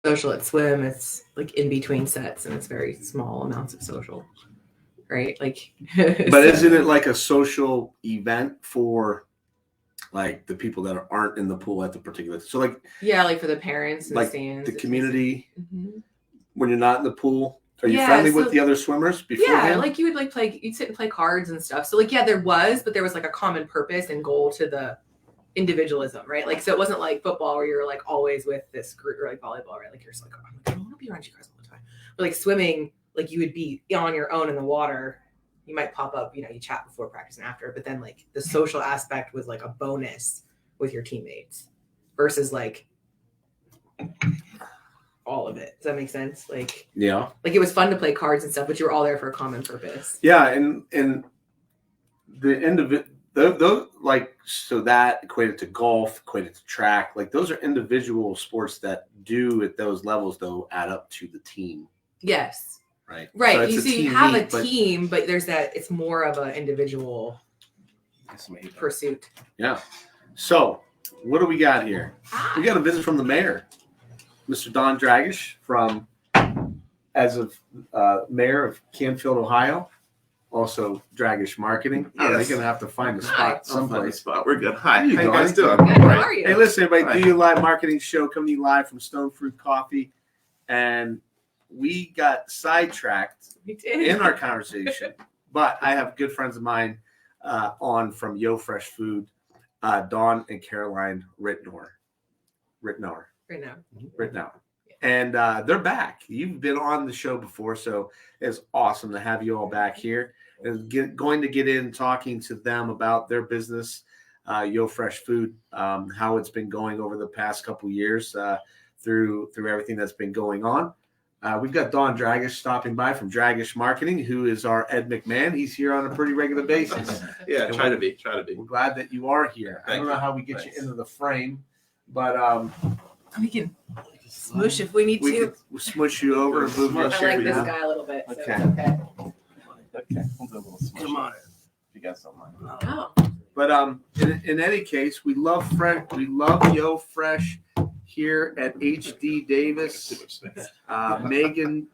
social at swim, it's like in between sets and it's very small amounts of social, right? Like, but isn't it like a social event for like the people that aren't in the pool at the particular? So like, yeah, like for the parents and like stands, the community. Mm-hmm. When you're not in the pool, are you friendly with the other swimmers beforehand? Yeah, like you would like play, you'd sit and play cards and stuff. So like, yeah, there was like a common purpose and goal to the individualism, right? Like, so it wasn't like football where you're like always with this group, or like volleyball, right? Like you're just like, oh, I don't want to be around you guys all the time. But like swimming, like you would be on your own in the water. You might pop up, you chat before practice and after, but then like the social aspect was like a bonus with your teammates versus like all of it. Does that make sense? Like, yeah, like it was fun to play cards and stuff, but you were all there for a common purpose. Yeah, and the individual, those like, so that equated to golf, equated to track. Like those are individual sports that do at those levels though add up to the team. Yes. Right. Right. So you have a team, but there's that. It's more of an individual pursuit. Yeah. So what do we got here? We got a visit from the mayor, Mr. Don Draggish, mayor of Canfield, Ohio. Also, Draggish Marketing. Yes. They're gonna have to find a spot someplace. We're good. Hi, how you guys doing? doing? Good, how are you? Hey, listen, everybody. Do You Live Marketing Show coming to you live from Stone Fruit Coffee, and we got sidetracked in our conversation. But I have good friends of mine on from Yofresh Food, Don and Caroline Ritenour. And they're back. You've been on the show before, so it's awesome to have you all back here. And going to get in talking to them about their business, Yofresh Food, how it's been going over the past couple of years through everything that's been going on. We've got Don Draggish stopping by from Draggish Marketing, who is our Ed McMahon. He's here on a pretty regular basis. Yeah, and try to be. We're glad that you are here. I don't know how we get you into the frame, but we can smush if we need to. We'll smush you over and move your chair. I like this guy a little bit. Okay. So okay. Okay. We'll do a little smush. Come on. If you guys don't mind. Oh. But in any case, we love Yofresh here at HD Davis. Megan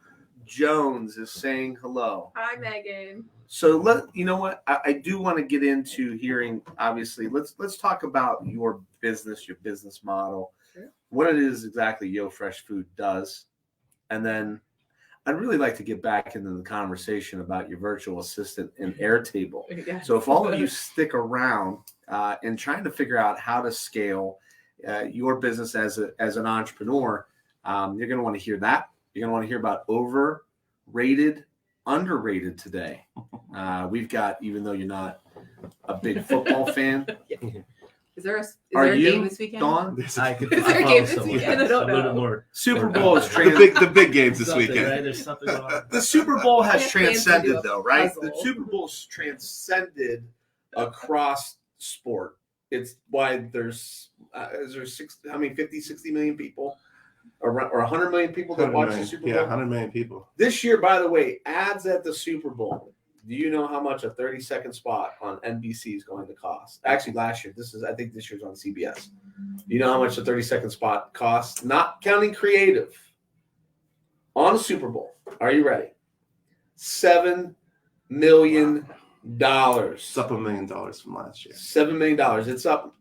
Jones is saying hello. Hi, Megan. So you know what? I do want to get into hearing. Obviously, let's talk about your business model, sure. What it is exactly Yofresh Food does, and then I'd really like to get back into the conversation about your virtual assistant and Airtable. Yeah. So if all of you stick around and trying to figure out how to scale your business as an entrepreneur, you're going to want to hear that. You're going to want to hear about overrated, underrated today. We've got, even though you're not a big football fan. Yeah. Is there a game this weekend? Dawn? Is there a game this weekend? I don't know. Super Bowl is the big games this weekend. Right? There's something going on. The Super Bowl has transcended, though, right? The Super Bowl's transcended across sport. It's why there's 50, 60 million people or 100 million people that watch the Super Bowl? Yeah, 100 million people. This year, by the way, ads at the Super Bowl. Do you know how much a 30-second spot on NBC is going to cost? Actually, last year. I think this year's on CBS. Do you know how much a 30-second spot costs? Not counting creative. On a Super Bowl. Are you ready? $7 million. It's up $1 million from last year. $7 million. It's up.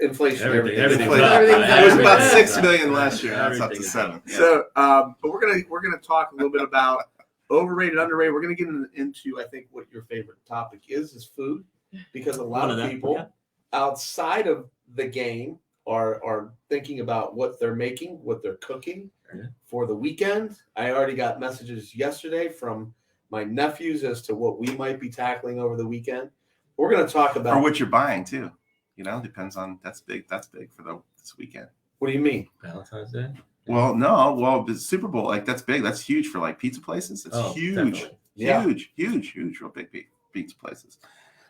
Inflation. Everything. It was about $6 million last year. Now it's up to $7 million. Yeah. So, but we're gonna talk a little bit about overrated, underrated. We're gonna get into I think what your favorite topic is food, because a lot of people outside of the game are thinking about what they're making, what they're cooking for the weekend. I already got messages yesterday from my nephews as to what we might be tackling over the weekend. We're going to talk about... Or what you're buying, too. Depends on... That's big for this weekend. What do you mean? Valentine's Day? Well, no. Well, the Super Bowl, that's big. That's huge for, pizza places. It's huge. Definitely. Yeah. Huge, real big pizza places.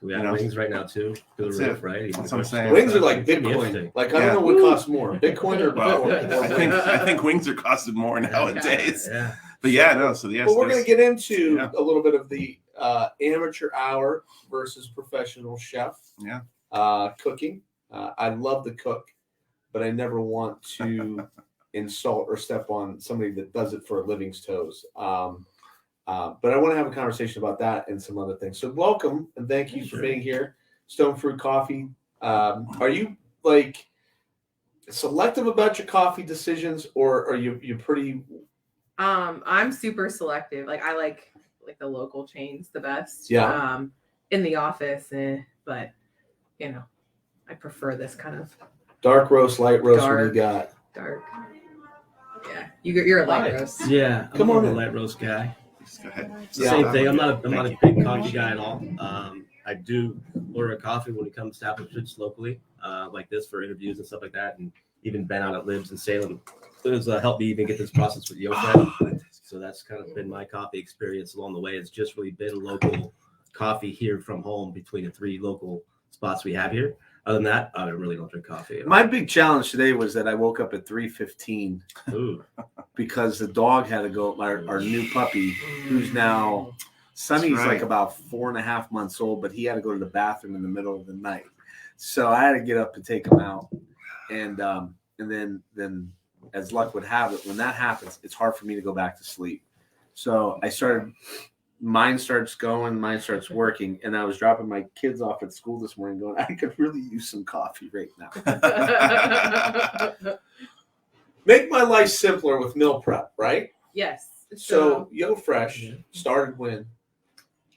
We have wings right now, too. That's it. Right? That's what I'm saying. Wings are like Bitcoin. I don't know what costs more. Bitcoin or Bitcoin? I think wings are costing more nowadays. Yeah. But so yes. But we're going to get into a little bit of the amateur hour versus professional chef cooking. I love to cook. but I never want to insult or step on somebody that does it for a living's toes. But I want to have a conversation about that and some other things. So welcome and thank you for being here. Stone Fruit Coffee. Are you like selective about your coffee decisions, or are you pretty? I'm super selective. Like I like the local chains the best. Yeah. In the office, but you know, I prefer this kind of Dark roast, light roast. What do you got? Dark. Yeah, you're a light Hi. roast. Yeah, I'm Come more on of a in. light roast guy. Just go ahead. It's the Yeah. same thing. I'm not a Thank big you. coffee guy at all. I do order a coffee when it comes to establishments locally, like this for interviews and stuff like that, and even been out at Libs in Salem. It was helped me even get this process with Yofresh. So that's kind of been my coffee experience along the way. It's just really been local coffee here from home between the 3 local spots we have here. Other than that, I really don't drink coffee. My big challenge today was that I woke up at 3:15 Ooh. because the dog had to go. Our new puppy, who's now Sonny's That's right. like about 4.5 months old, but he had to go to the bathroom in the middle of the night, so I had to get up and take him out, and then as luck would have it, when that happens, it's hard for me to go back to sleep. So I started. Mine starts going, mine starts working, and I was dropping my kids off at school this morning going, I could really use some coffee right now. Make my life simpler with meal prep, right? Yes. So Yofresh started when?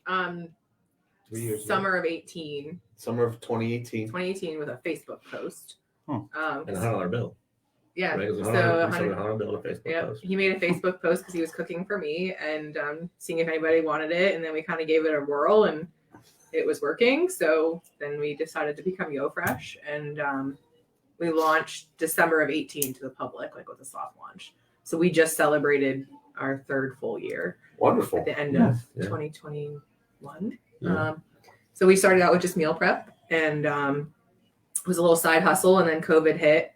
3 years ago. Summer of 18. Summer of 2018. 2018 with a Facebook post. Hmm. And a $100 bill. Yeah. Right? It was a So $100 bill on a Facebook yeah, post. he made a Facebook post because he was cooking for me and seeing if anybody wanted it, and then we kind of gave it a whirl, and it was working. So then we decided to become Yofresh, and we launched December of 18 to the public, like with a soft launch. So we just celebrated our 3rd full year Wonderful. at the end of 2021. So we started out with just meal prep, and it was a little side hustle, and then COVID hit.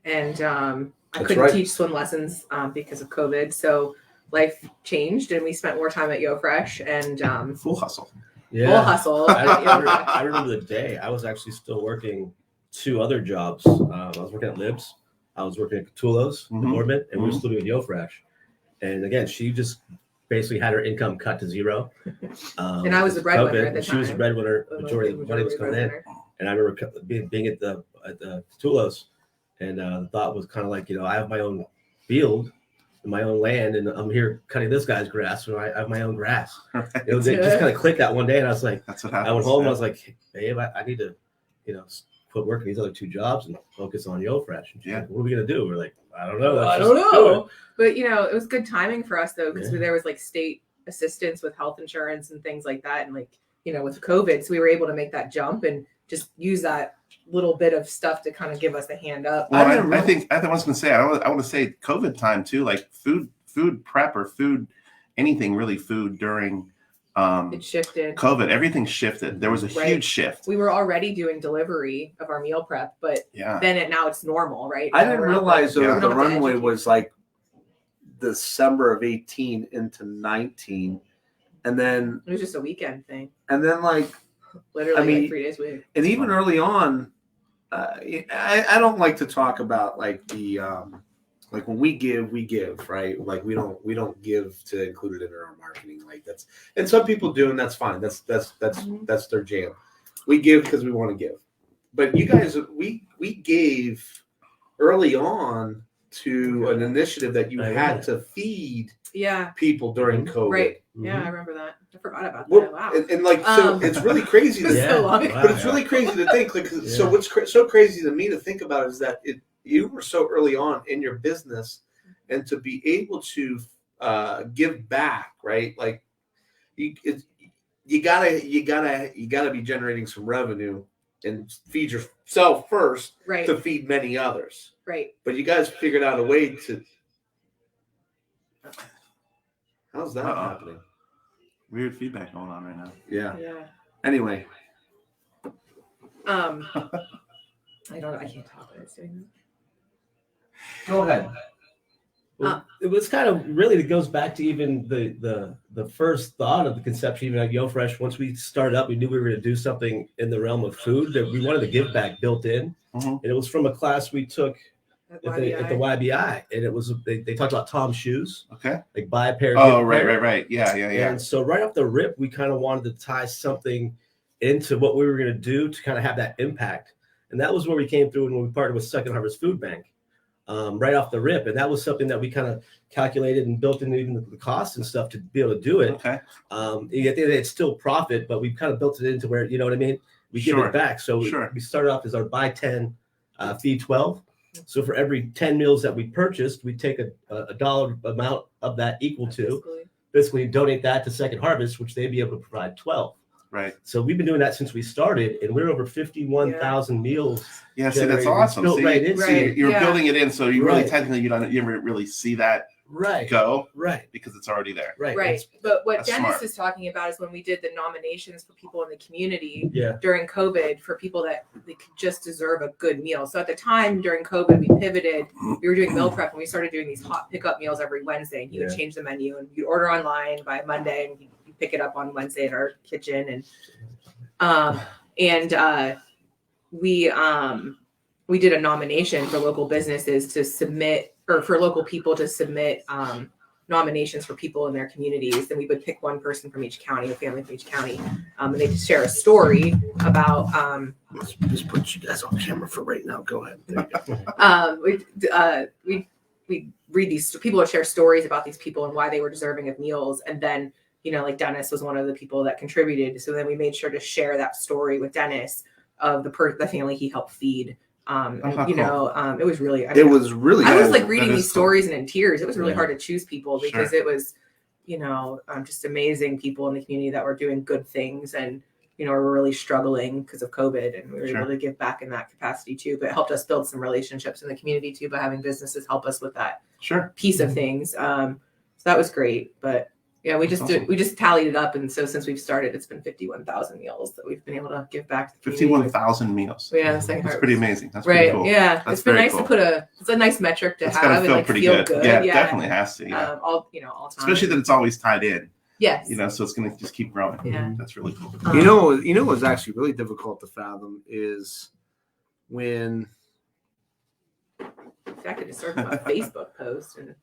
And I couldn't teach swim lessons because of COVID. So life changed, and we spent more time at Yofresh and Full hustle. Yeah. full hustle. I remember the day I was actually still working 2 other jobs. I was working at Libs. I was working at Catulo's, the Bourdain, and we were still doing Yofresh. And again, she just basically had her income cut to 0. And I was the breadwinner at the time. She was the breadwinner. Majority of the money was coming in. And I remember being at the Catulo's. And the thought was kind of like, I have my own field, my own land, and I'm here cutting this guy's grass, so I have my own grass. It just kind of clicked that one day, and I was like, that's what happened. I went home and I was like, babe, I need to, quit working these other 2 jobs and focus on Yofresh. And she's like, what are we gonna do? We're like, I don't know. I don't know. But it was good timing for us though, because there was like state assistance with health insurance and things like that, and with COVID, so we were able to make that jump and just use that little bit of stuff to kind of give us a hand up. Well, I was going to say, I want to say COVID time too, like food prep or anything really food during it shifted. COVID, everything shifted. There was a huge shift. We were already doing delivery of our meal prep, but then now it's normal, right? I didn't realize the runway educate. was like December of 18 into 19. And then It was just a weekend thing. and then like Literally like 3 days a week. And even early on, I don't like to talk about like the like when we give, right? Like we don't give to include it in our marketing. Like that's, and some people do, and that's fine. That's their jam. We give because we want to give. But you guys, we gave early on to an initiative that you had to feed people during COVID. Right. Yeah, I remember that. I forgot about Well, that. Wow. And like, so it's really crazy to but it's really crazy to think. Like, so what's so crazy to me to think about is that you were so early on in your business, and to be able to give back, right? Like, you gotta be generating some revenue and feed yourself first, to feed many others, right? But you guys figured out a way to. How's that happening? Weird feedback going on right now. Yeah. Anyway. I don't know. I can't talk when it's doing Go ahead. It was kind of really, it goes back to even the first thought of the conception, even at YoFresh. Once we started up, we knew we were going to do something in the realm of food, that we wanted the give back built in. And it was from a class we took at the YBI, and it was they talked about Tom's shoes. Okay. Like buy a pair. Oh, right. Yeah. And so right off the rip, we kind of wanted to tie something into what we were going to do to kind of have that impact. And that was where we came through when we partnered with Second Harvest Food Bank. Right off the rip, and that was something that we kind of calculated and built in even the costs and stuff to be able to do it. Okay. At the end of the day, it's still profit, but we've kind of built it into where, you know what I mean? We give it back. So we started off as our buy 10, feed 12. So for every 10 meals that we purchased, we take a dollar amount of that equal to basically donate that to Second Harvest, which they'd be able to provide 12. Right. So we've been doing that since we started, and we're over 51,000 meals. Yeah, see, that's awesome. Built right in. You're building it in, so you really technically you never really see that go because it's already there. Right. But what That's Dennis smart. is talking about is when we did the nominations for people in the community Yeah. during COVID, for people that they could just deserve a good meal. So at the time during COVID, we pivoted. We were doing meal prep, and we started doing these hot pickup meals every Wednesday. And he would change the menu, and you'd order online by Monday, and you pick it up on Wednesday at our kitchen. And we did a nomination for local businesses to submit, or for local people to submit nominations for people in their communities. And we would pick one person from each county, a family from each county, and they just share a story about. Let's just put you guys on camera for right now. Go ahead. There you go. We read these people would share stories about these people and why they were deserving of meals, and then like Dennis was one of the people that contributed. So then we made sure to share that story with Dennis of the family he helped feed. It was really. It was really. I was like reading these stories and in tears. It was really hard to choose people because it was, just amazing people in the community that were doing good things and were really struggling because of COVID, and we were able to give back in that capacity too. But it helped us build some relationships in the community too by having businesses help us with that piece of things. So that was great, but. Yeah, we just tallied it up, and so since we've started, it's been 51,000 meals that we've been able to give back to the community. 51,000 meals. Yeah, that's pretty amazing. That's pretty cool. Yeah, that's it's been nice to put it's a nice metric to have and like feel good. Yeah, it definitely has to. Yeah. All time. Especially that it's always tied in. Yes. So it's gonna just keep growing. Yeah, that's really cool. What's actually really difficult to fathom is when. In fact, it just started from a Facebook post, and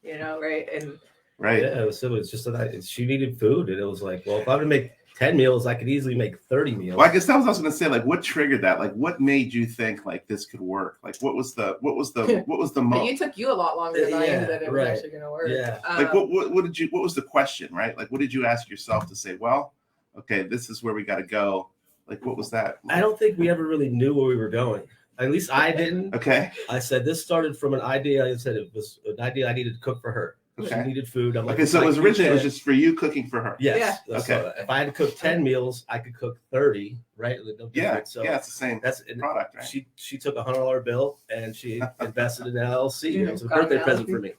Right. Yeah, so it was just that she needed food, and it was like, well, if I would make 10 meals, I could easily make 30 meals. Well, I guess that was what I was going to say. Like, what triggered that? Like, what made you think like this could work? Like, what was the moment? It took you a lot longer than I knew that it was actually going to work. Yeah. Like, what was the question? Right. Like, what did you ask yourself to say? Well, okay, this is where we got to go. Like, what was that? I don't think we ever really knew where we were going. At least I didn't. Okay. I said this started from an idea. I said it was an idea I needed to cook for her. Okay. She needed food. I'm like, okay, so it was originally it was just for you cooking for her. Yes. Yeah. Okay. So if I had to cook 10 meals, I could cook 30, right? No So it's the same product, right? She took a $100 bill and she invested in an LLC. It was a birthday present for me.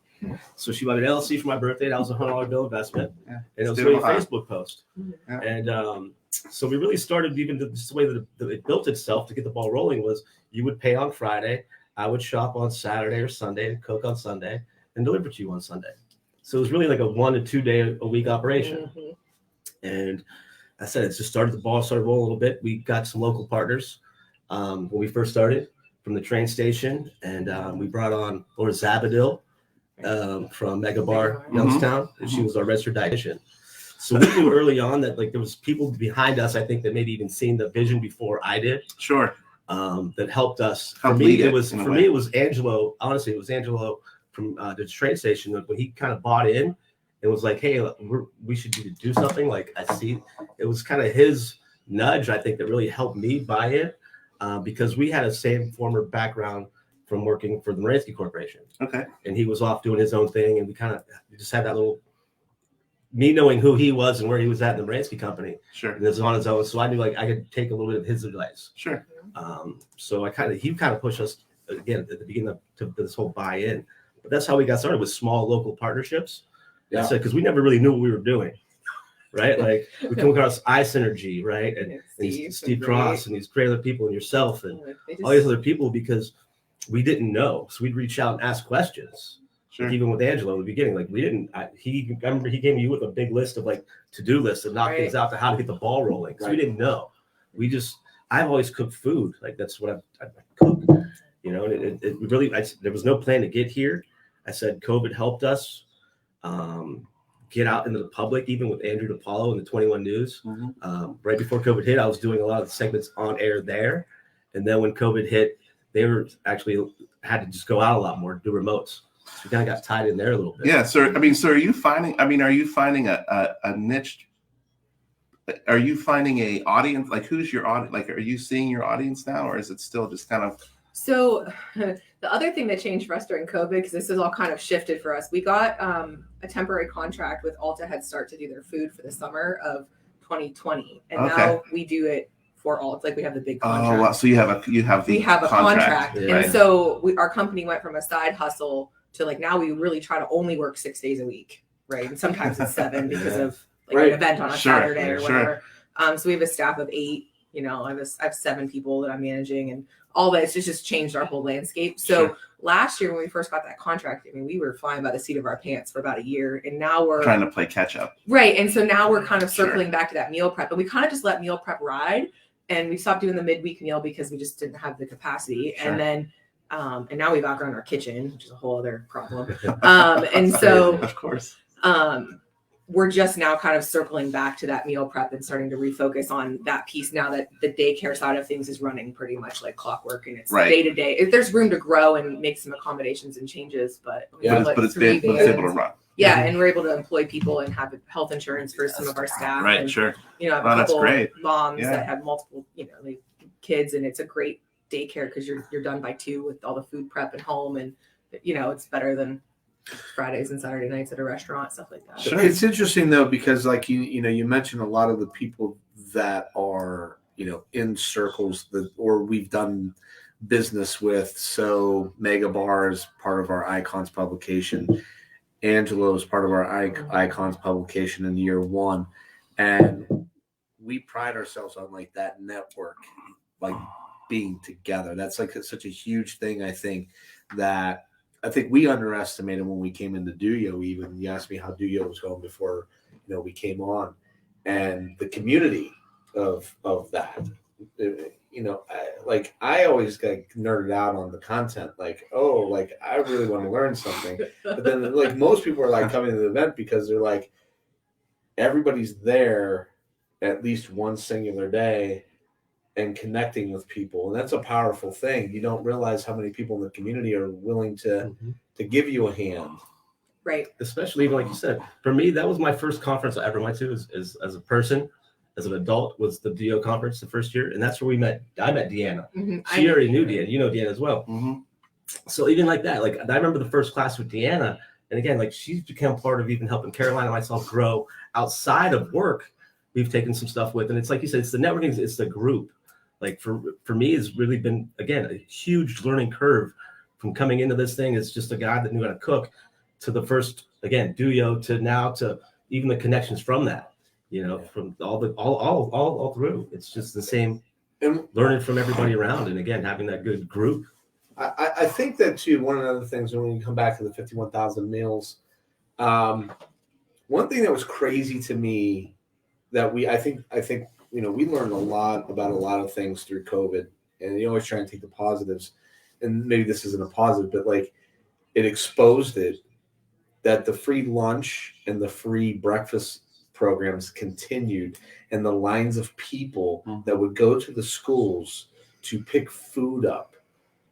So she bought an LLC for my birthday. That was a $100 bill investment. Yeah. And it was a Facebook post. Yeah. And so we really started even the way that it built itself to get the ball rolling was you would pay on Friday. I would shop on Saturday or Sunday and cook on Sunday and deliver to you on Sunday. So it was really like a 1 to 2 day a week operation. And I said, the ball started rolling a little bit. We got some local partners when we first started from the train station. And we brought on Laura Zabadil from Mega Bar, Youngstown. And she was our registered dietitian. So we knew early on that like there was people behind us, I think, that maybe even seen the vision before I did. Sure. That helped us. For me, it was Angelo. Honestly, it was Angelo from the train station when he kind of bought in and was like, hey, we should do something. Like I see, it was kind of his nudge, I think, that really helped me buy it because we had a same former background from working for the Moransky Corporation. Okay. And he was off doing his own thing. And we just had that little, me knowing who he was and where he was at in the Moransky company. Sure. And it was on his own. So I knew like I could take a little bit of his advice. Sure. So he kind of pushed us again at the beginning to this whole buy-in. But that's how we got started with small local partnerships. Yeah. Because we never really knew what we were doing, right? Like we come across iSynergy, right? And Steve Cross and these great other people and yourself and all these other people because we didn't know. So we'd reach out and ask questions. Sure. Like even with Angelo in the beginning, like I remember he came to you with a big list of like to-do lists and knock Right. things out to how to get the ball rolling. So we didn't know. I've always cooked food. Like that's what I cook, you know, and it really, there was no plan to get here. I said, COVID helped us get out into the public, even with Andrew DePaulo and the 21 News. Right before COVID hit, I was doing a lot of the segments on air there. And then when COVID hit, they were actually had to just go out a lot more, do remotes. So we kind of got tied in there a little bit. Yeah. So, so are you finding a niche? Are you finding a audience? Like, who's your audience? Like, are you seeing your audience now, or is it still just kind of? So the other thing that changed for us during COVID, because this has all kind of shifted for us, we got a temporary contract with Alta Head Start to do their food for the summer of 2020, and now we do it for all. It's like we have the big contract. Oh, wow. So we have a contract, yeah. And so our company went from a side hustle to like now we really try to only work 6 days a week, right? And sometimes it's 7 because of like an event on a Saturday or whatever. So we have a staff of 8. You know, I have 7 people that I'm managing, and all that. It's just changed our whole landscape. So last year when we first got that contract, I mean, we were flying by the seat of our pants for about a year, and now we're trying to play catch up. Right. And so now we're kind of circling back to that meal prep, and we kind of just let meal prep ride, and we stopped doing the midweek meal because we just didn't have the capacity. And then, and now we've outgrown our kitchen, which is a whole other problem. And so, of course, we're just now kind of circling back to that meal prep and starting to refocus on that piece now that the daycare side of things is running pretty much like clockwork, and it's day to day. There's room to grow and make some accommodations and changes, but it's able to run. Yeah, and we're able to employ people and have health insurance for some of our staff. Right, and, sure. You know, I have a couple moms that have multiple, like kids, and it's a great daycare because you're done by 2 with all the food prep at home, and it's better than Fridays and Saturday nights at a restaurant, stuff like that. Sure. It's interesting though, because like you mentioned a lot of the people that are in circles or we've done business with. So Mega Bar is part of our Icons publication. Angelo is part of our Icons publication in year 1, and we pride ourselves on like that network, like being together. That's like such a huge thing. I think we underestimated when we came into DOYO. Even you asked me how DOYO was going before we came on, and the community of that. I always got nerded out on the content. Like, I really want to learn something. But then like most people are like coming to the event because they're like everybody's there at least one singular day and connecting with people, and that's a powerful thing. You don't realize how many people in the community are willing to give you a hand. Right. Especially even like you said, for me, that was my first conference I ever went to as a person, as an adult, was the DO conference the first year, and that's where I met Deanna. She already knew Deanna. You know Deanna as well. So even like that, like I remember the first class with Deanna, and again, like she's become part of even helping Caroline and myself grow outside of work. We've taken some stuff with, and it's like you said, it's the networking, it's the group. Like for me, it's really been, again, a huge learning curve from coming into this thing as just a guy that knew how to cook to the first, again, DOYO to now to even the connections from that, from all through. It's just the same, and learning from everybody around, and again, having that good group. I think that too, one of the other things when you come back to the 51,000 meals, one thing that was crazy to me that I think we learned a lot about a lot of things through COVID, and you always try and take the positives, and maybe this isn't a positive, but like it exposed it that the free lunch and the free breakfast programs continued, and the lines of people that would go to the schools to pick food up.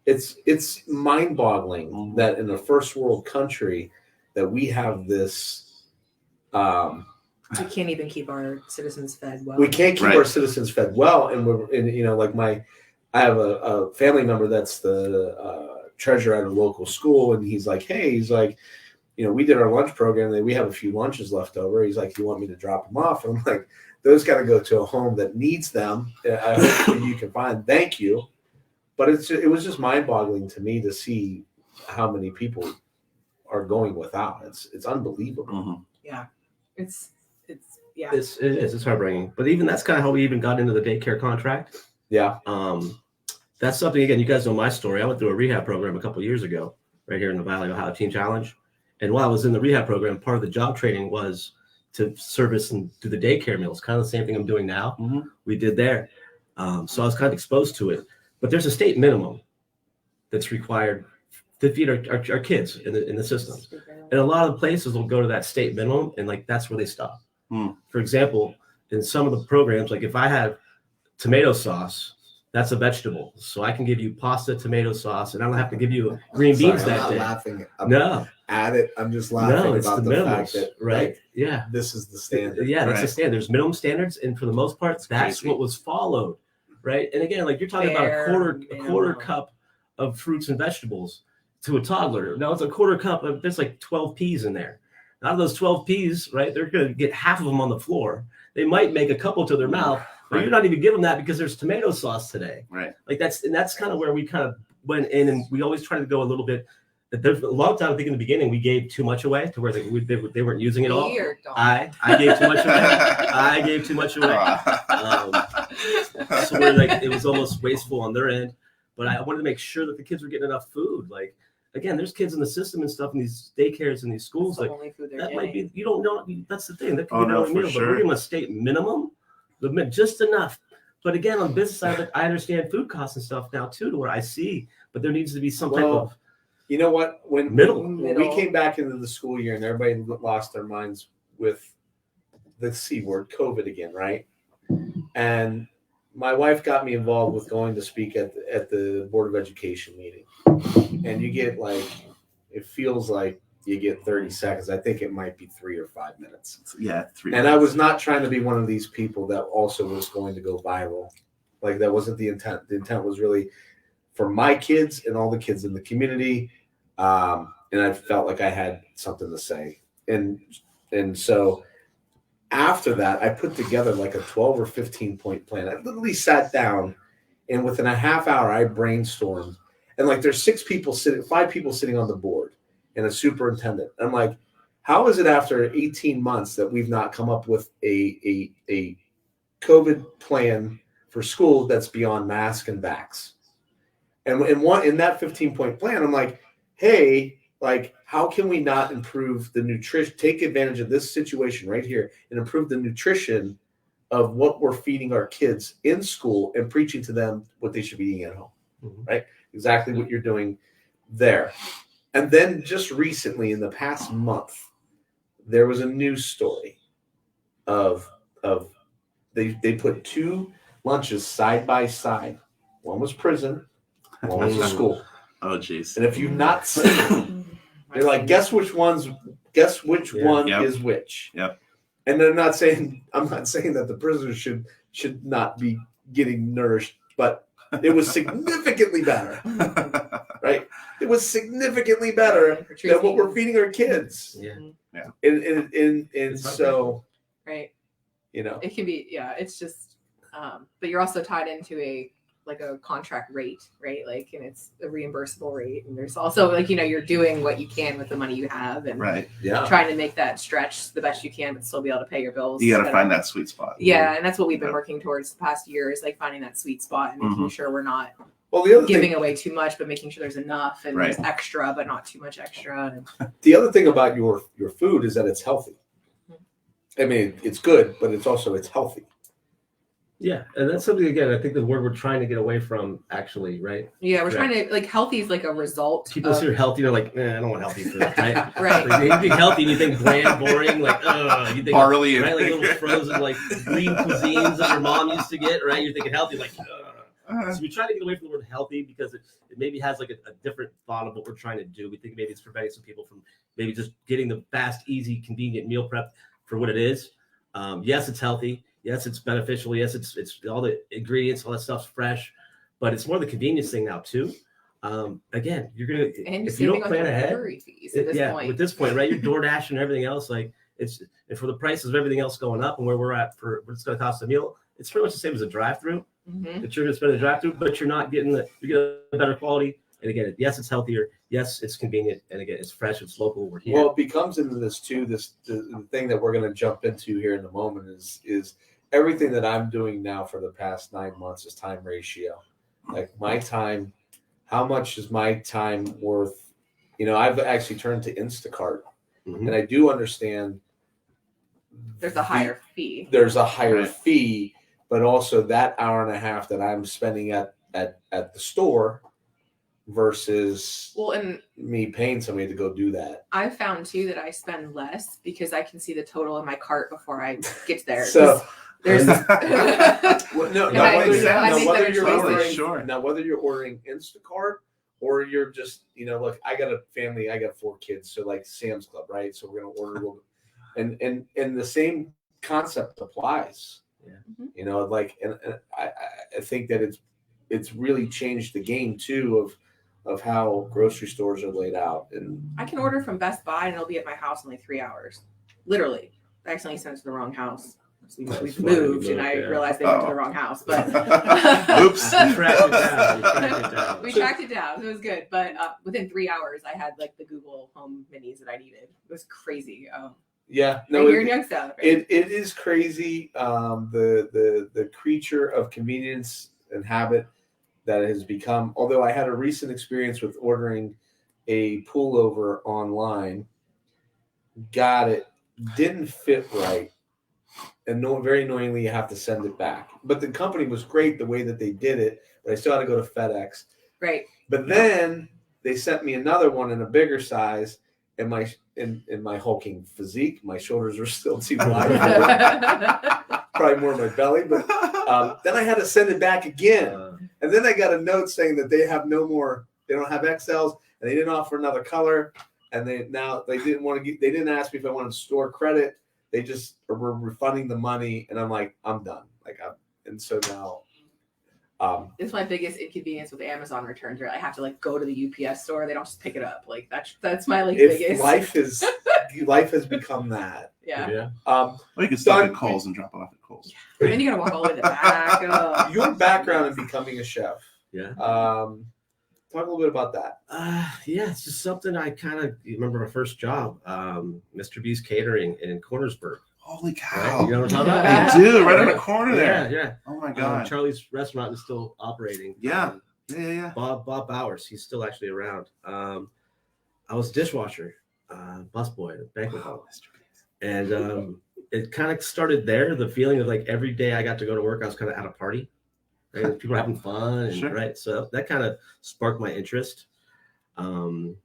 It's mind-boggling that in a first world country that we have this we can't even keep our citizens fed well. We can't keep our citizens fed well, I have a family member that's the treasurer at a local school, and he's like, we did our lunch program, and we have a few lunches left over. He's like, "Do you want me to drop them off?" And I'm like, "Those got to go to a home that needs them. I hope you can find. Thank you." But it was just mind-boggling to me to see how many people are going without. It's unbelievable. Yeah, it's It's heartbreaking. But even that's kind of how we even got into the daycare contract. Yeah. That's something, again, you guys know my story. I went through a rehab program a couple of years ago, right here in the Valley Ohio Teen Challenge. And while I was in the rehab program, part of the job training was to service and do the daycare meals, kind of the same thing I'm doing now. We did there. So I was kind of exposed to it. But there's a state minimum that's required to feed our kids in the system. And a lot of the places will go to that state minimum, and like that's where they stop. For example, in some of the programs, like if I have tomato sauce, that's a vegetable. So I can give you pasta, tomato sauce, and I don't have to give you green beans that day. Laughing No. at it. I'm just laughing It's about the the fact minimums, that right? Yeah. this is the standard. Yeah, that's Right. the standard. There's minimum standards, and for the most part, that's crazy. what was followed, right? And again, like you're talking Bare about a quarter minimum. cup of fruits and vegetables to a toddler. Now it's a quarter cup of there's like 12 peas in there. Out of those 12 peas, right, they're going to get half of them on the floor. They might make a couple to their mouth, but Right. you're not even giving them that because there's tomato sauce today. Right. Like that's kind of where we kind of went in, and we always try to go a little bit. There's a lot of times I think in the beginning we gave too much away to where they weren't using it all. Me or Don? I gave too much away. I gave too much away. So we're like it was almost wasteful on their end. But I wanted to make sure that the kids were getting enough food. Like again, there's kids in the system and stuff in these daycares and these schools. That's Like the only food they're that might getting. be you don't know. That's the thing. That could Oh, be no, the only for meal, but sure. we're giving them a state minimum, just enough. But again, on the business side, like, I understand food costs and stuff now too, to where I see. But there needs to be some type of You know what? When Middle. we came back into the school year and everybody lost their minds with the C word, COVID again, right? And my wife got me involved with going to speak at the Board of Education meeting. And you get like, it feels like you get 30 seconds. I think it might be 3 or 5 minutes. Yeah, 3 And I was not trying to be one of these people that also was going to go viral. Like that wasn't the intent. The intent was really for my kids and all the kids in the community. And I felt like I had something to say. And so after that, I put together like a 12 or 15 point plan. I literally sat down and within a half hour, I brainstormed. And like there's 5 people sitting on the board and a superintendent. I'm like, how is it after 18 months that we've not come up with a COVID plan for school that's beyond mask and vax? And in that 15-point plan, I'm like, hey, like, how can we not improve the nutrition, take advantage of this situation right here and improve the nutrition of what we're feeding our kids in school and preaching to them what they should be eating at home, right? Exactly what you're doing there. And then just recently in the past month, there was a news story of they put 2 lunches side by side. One was prison, one was school. Oh, jeez. And if you've not seen it, they're like, guess which one Yep. is which. Yep. And I'm not saying that the prisoners should not be getting nourished, but it was significantly better, right? It was significantly better than what we're feeding our kids. Yeah. And so, Right. you know, It can be, yeah, it's just, but you're also tied into a contract rate, right? Like, and it's a reimbursable rate. And there's also like, you're doing what you can with the money you have and Right. yeah. trying to make that stretch the best you can, but still be able to pay your bills. You got to find that sweet spot. Yeah. And that's what we've been Yeah. working towards the past year is like finding that sweet spot and making sure we're not Well, the other giving thing, away too much, but making sure there's enough and Right. there's extra, but not too much extra. And the other thing about your food is that it's healthy. I mean, it's good, but it's healthy. Yeah, and that's something again. I think the word we're trying to get away from, actually, right? yeah, we're Correct. trying to like healthy is like a result. People of, see healthy, they're like, I don't want healthy food, right? Right. Like, you think healthy, and you think bland, boring, like, you think Barley and right, like little frozen, like green cuisines that your mom used to get, right? You're thinking healthy, like. So we try to get away from the word healthy because it maybe has like a different thought of what we're trying to do. We think maybe it's preventing some people from maybe just getting the fast, easy, convenient meal prep for what it is. Yes, it's healthy. Yes, it's beneficial. Yes, it's all the ingredients, all that stuff's fresh, but it's more the convenience thing now too. Again, you're gonna and if you don't saving on plan your ahead. delivery fees at this point. With this point, right? You're DoorDash and everything else. Like and for the prices of everything else going up and where we're at for what it's going to cost a meal, it's pretty much the same as a drive-through. Mhm. That you're going to spend a drive-through, but you're not getting you get a better quality. And again, yes, it's healthier. Yes, it's convenient. And again, it's fresh. It's local. We're here. Well, it becomes into this too. The thing that we're going to jump into here in a moment is everything that I'm doing now for the past 9 months is time ratio. Like my time, how much is my time worth? I've actually turned to Instacart Mhm. And I do understand There's a higher fee. there's a higher Right. fee, but also that hour and a half that I'm spending at the store versus Well, and me paying somebody to go do that. I found too that I spend less because I can see the total in my cart before I get there. So 'Cause there's well, no, And now I- whether, you're- I now make whether better you're choices. ordering, Sure. now whether you're ordering Instacart or you're just, look, I got a family, I got 4 kids, so like Sam's Club, right? So we're gonna order a little, and the same concept applies. Yeah. Like, and I think that it's really changed the game too of how grocery stores are laid out. And I can order from Best Buy and it'll be at my house in like 3 hours. Literally. I accidentally sent it to the wrong house. So That's we've funny, moved and I yeah. realized they went to Oh. the wrong house. But Oops. You tracked it down. You tracked it down. we tracked it down. So it was good. But within 3 hours, I had like the Google Home Minis that I needed. It was crazy. yeah, No, no, here in Youngstown. Right? it is crazy. The creature of convenience and habit that has become. Although I had a recent experience with ordering a pullover online, got it, didn't fit right, and very annoyingly, you have to send it back. But the company was great the way that they did it, but I still had to go to FedEx. Right. But then they sent me another one in a bigger size, and in my hulking physique, my shoulders were still too wide. Probably more my belly, but then I had to send it back again. And then I got a note saying that they have no more. They don't have XLs, and they didn't offer another color. And they didn't want to. They didn't ask me if I wanted to store credit. They just were refunding the money, and I'm like, I'm done. And so now, It's my biggest inconvenience with Amazon returns. Right? I have to like go to the UPS store. They don't just pick it up. Like that's my like if biggest. life has become that. Yeah. Yeah. Well, you can stop Don- at Kohl's and drop it off at Kohl's. And then you gotta walk all the way to the back. Your background in becoming a chef. Yeah. Talk a little bit about that. Yeah, it's just something I kind of remember my first job, Mr. B's Catering in Cornersburg. Holy Right? cow. You know what I'm talking Yeah. about? I do, right on the corner there. Yeah. Oh my God. Charlie's restaurant is still operating. Yeah. Yeah. Bob Bowers, he's still actually around. I was a dishwasher, busboy at a banquet hall. And it kind of started there. The feeling of like every day I got to go to work, I was kind of at a party. Right? People were having fun. And, Sure. Right. So that kind of sparked my interest. And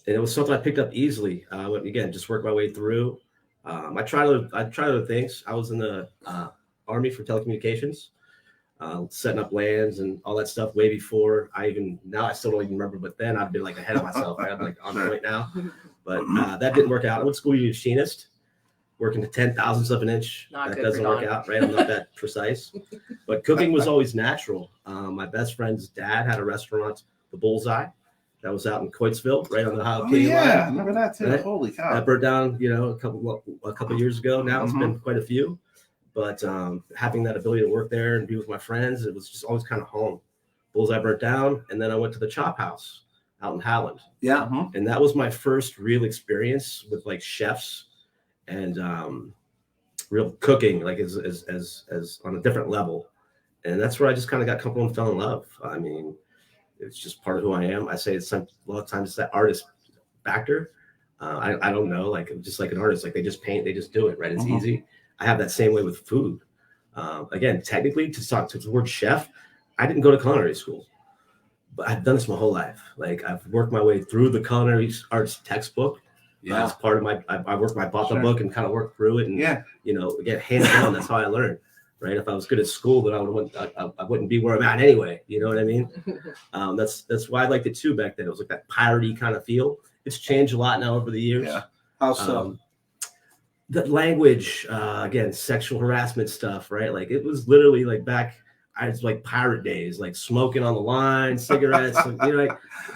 it was something I picked up easily. Again, just work my way through. I tried other things. I was in the Army for telecommunications, setting up LANs and all that stuff way before I still don't even remember, but then I'd been like ahead of myself. Right? I'm like on point now, but that didn't work out. I went to school to be a machinist, working to 10,000ths of an inch. Not that good doesn't for work Don. out, right? I'm not that precise, but cooking was always natural. My best friend's dad had a restaurant, the Bullseye, that was out in Coatesville, right on the Ohio Oh, Canadian line. yeah. Remember that too. Right? Holy cow. That burnt down, a couple of years ago. Now it's been quite a few, but having that ability to work there and be with my friends, it was just always kind of home. Bullseye burnt down, and then I went to the Chop House out in Howland, Yeah. and that was my first real experience with like chefs and real cooking, like as on a different level, and that's where I just kind of got comfortable and fell in love. I mean, it's just part of who I am. I say a lot of times it's that artist factor. I don't know, like just like an artist, like they just paint, they just do it, right? It's easy. I have that same way with food. Again, technically, to talk to the word chef, I didn't go to culinary school, but I've done this my whole life. Like I've worked my way through the culinary arts textbook. Yeah. That's part of my. I bought the book and kind of worked through it, and again, hands on. That's how I learned. Right? If I was good at school, then I wouldn't be where I'm at anyway. You know what I mean? That's why I liked it too back then. It was like that piratey kind of feel. It's changed a lot now over the years. Yeah. How so? The language, again, sexual harassment stuff, right? Like it was literally like I was like pirate days, like smoking on the line, cigarettes, like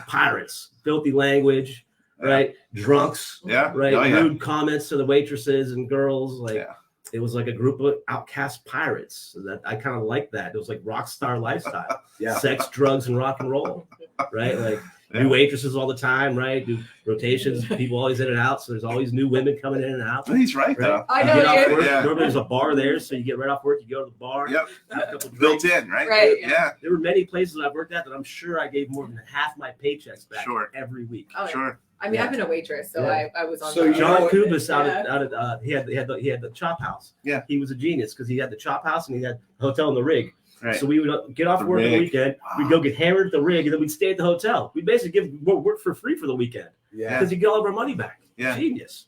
pirates, filthy language, right? Drunks, Yeah. right? Oh, yeah. Rude comments to the waitresses and girls, like. Yeah. It was like a group of outcast pirates. That I kind of liked that. It was like rock star lifestyle, Yeah. sex, drugs, and rock and roll, right? Like new waitresses all the time, right? Do rotations, people always in and out. So there's always new women coming in and out. He's right, though. I You know get off you. work, Yeah. normally there's a bar there, so you get right off work, you go to the bar. Yep. Have a couple Built drinks. in, right? Right. Yeah. There were many places I've worked at that I'm sure I gave more than half my paychecks back Sure. every week. Oh, yeah. Sure. I mean, I've been a waitress, so Yeah. I was on. So the, you John know- Kubis Yeah. out of he had the chop house. Yeah. He was a genius because he had the chop house and he had the hotel and the rig. Right. So we would get off The work on the rig. weekend. We'd go get hammered at the rig, and then we'd stay at the hotel. We basically work for free for the weekend Yeah. because you get all of our money back. Yeah. Genius.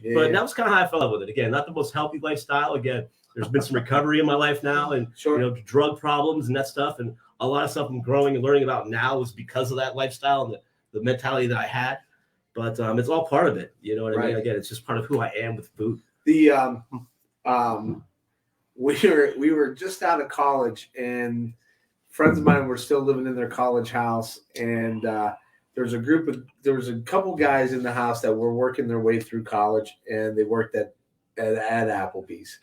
Yeah. But that was kind of how I fell in with it. Again, not the most healthy lifestyle. Again, there's been some recovery in my life now, and Sure. you know, drug problems and that stuff, and a lot of stuff I'm growing and learning about now is because of that lifestyle and the mentality that I had. But it's all part of it. You know what I mean? Right. Again, it's just part of who I am with food. The we were just out of college, and friends of mine were still living in their college house, and there was a couple guys in the house that were working their way through college, and they worked at Applebee's,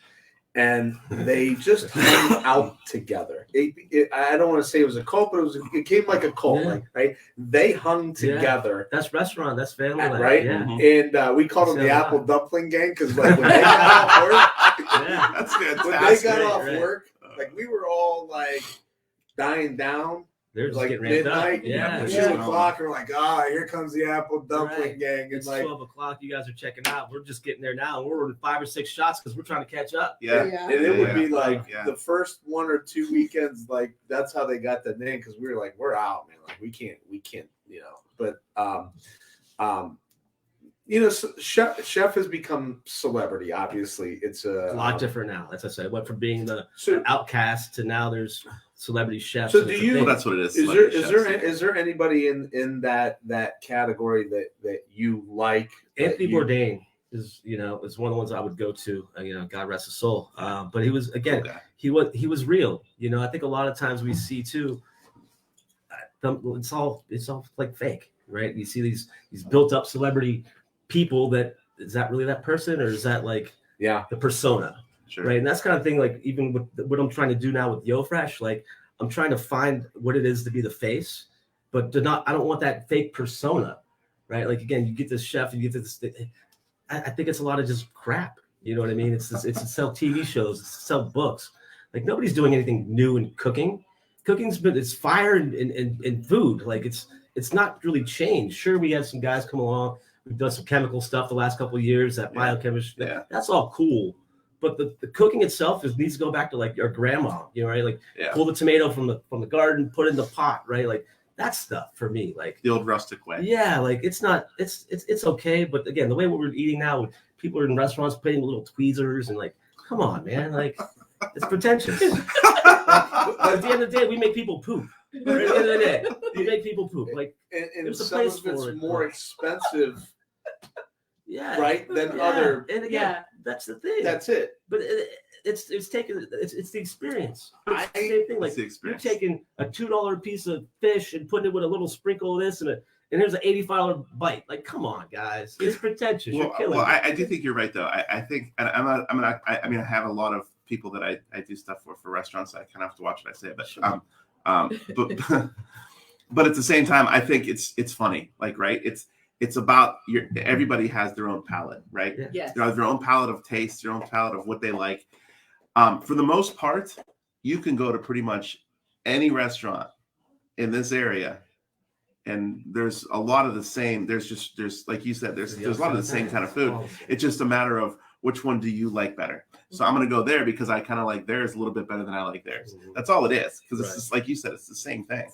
and they just hung out together. I don't want to say it was a cult, but it came like a cult, Yeah. like, right? They hung Yeah. together. That's restaurant. That's family life. Right, Yeah. and we called them the Yeah. Apple Dumpling Gang because like when they got off work, Yeah. That's when they fantastic. got Right, off right. work, like we were all like dying down, They're just like getting ramped up. midnight, Yeah. at Yeah. 2 o'clock, and we're like, here comes the Apple Dumpling Right. Gang, and It's like, 12 o'clock. You guys are checking out. We're just getting there now. We're ordering 5 or 6 shots because we're trying to catch up. Yeah. Yeah. and it would be Yeah. like Yeah. the first 1 or 2 weekends, like that's how they got the name because we were like, we're out, man, like we can't, you know, but you know, chef has become celebrity. Obviously, it's It's a lot different now. As I said, went from being the So, outcast to now there's celebrity chefs. So and do it's a you- Well, thing. that's what it is. is celebrity there chefs. is there anybody in that category that you like? Anthony that you- Bourdain is one of the ones I would go to. God rest his soul. But he was again, Okay. he was real. I think a lot of times we see too. It's all like fake, right? You see these built up celebrity people. That is that really that person, or is that like Yeah, the persona? Sure. Right. And that's kind of thing, like even with what I'm trying to do now with Yofresh, like I'm trying to find what it is to be the face, but I don't want that fake persona, right? Like, again, you get this chef and you get this, I think it's a lot of just crap. You know what I mean? It's to sell TV shows, it's to sell books. Like nobody's doing anything new in cooking. It's fire and food. Like it's not really changed. Sure. We had some guys come along. We've done some chemical stuff the last couple of years, that biochemistry. Yeah. That's all cool. But the cooking itself needs to go back to like your grandma, right? Like Yeah. pull the tomato from the garden, put it in the pot, right? Like that stuff for me, like The old rustic way. yeah, like it's okay. But again, the way we're eating now, people are in restaurants putting little tweezers and like, come on, man, like it's pretentious. But at the end of the day, we make people poop. Right? At the end of the day, we make people poop. Like and There's a some place of it's for it, more but- expensive, yeah, right? Than yeah. other. And again, Yeah. that's the thing. That's it. But it's the experience. It's the I- same thing. Like It's the you're experience. taking a $2 piece of fish and putting it with a little sprinkle of this and here's an $85 bite. Like, come on, guys, it's pretentious. You're killing Well, me. I do think you're right though. I think, and I mean, I have a lot of people that I do stuff for restaurants. So I kind of have to watch what I say, but Sure. but at the same time, I think it's funny. Like, right? It's about everybody has their own palate, right? Yeah. Yes. They have their own palate of taste, their own palate of what they like. For the most part, you can go to pretty much any restaurant in this area, and there's a lot of the same. There's like you said, there's a lot of the same kind of food. It's just a matter of which one do you like better. So I'm gonna go there because I kind of like theirs a little bit better than I like theirs. That's all it is. Because it's Right. just like you said, it's the same thing.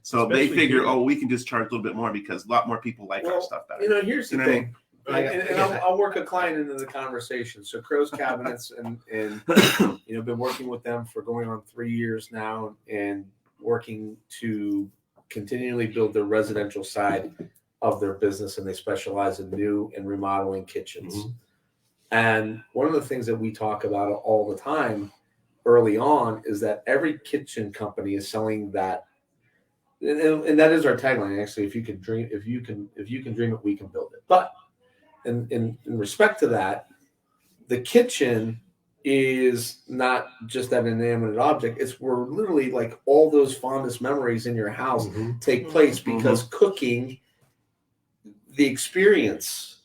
So Especially they figure, here. we can just charge a little bit more because a lot more people like our stuff better. You know, here's the You know what I thing. mean? And I'll work a client into the conversation. So Crow's Cabinets and been working with them for going on 3 years now and working to continually build their residential side of their business, and they specialize in new and remodeling kitchens. Mhm. And one of the things that we talk about all the time early on is that every kitchen company is selling that. And that is our tagline, actually. If you can dream it, we can build it. But in respect to that, the kitchen is not just that inanimate object. It's where literally like all those fondest memories in your house Mhm. take place because cooking, the experience,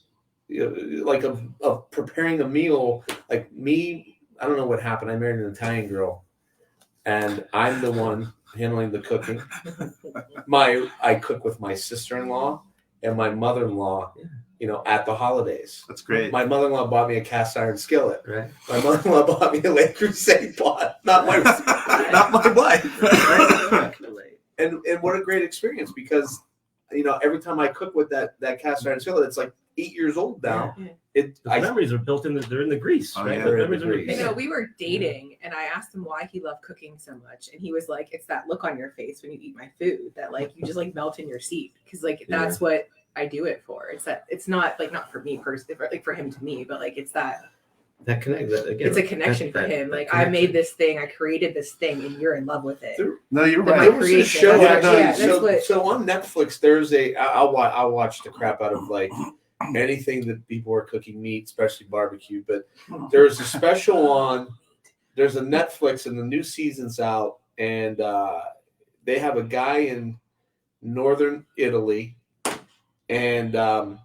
like of preparing a meal, like me, I don't know what happened. I married an Italian girl, and I'm the one handling the cooking. I cook with my sister-in-law, and my mother-in-law, at the holidays. That's great. My mother-in-law bought me a cast iron skillet. Right. My mother-in-law bought me a Le Creuset pot. Not my wife. Right? And what a great experience, because every time I cook with that cast iron skillet, it's like 8 years old now. The memories are built in. They're in the grease, Oh, right? yeah. The They're in memories the are grease. We were dating, and I asked him why he loved cooking so much, and he was like, "It's that look on your face when you eat my food that like you just like melt in your seat, because like that's what I do it for. It's not like not for me personally, but like for him to me, but like it's that connect. Again, it's a connection for him. Like I made this thing, I created this thing, and you're in love with it. No, you're My right. There was a creation. show That's actually. what- yeah, that's what- So on Netflix, there's I'll watch the crap out of like anything that people are cooking meat, especially barbecue. But there's a special on. There's a Netflix, and the new season's out, and they have a guy in northern Italy, and the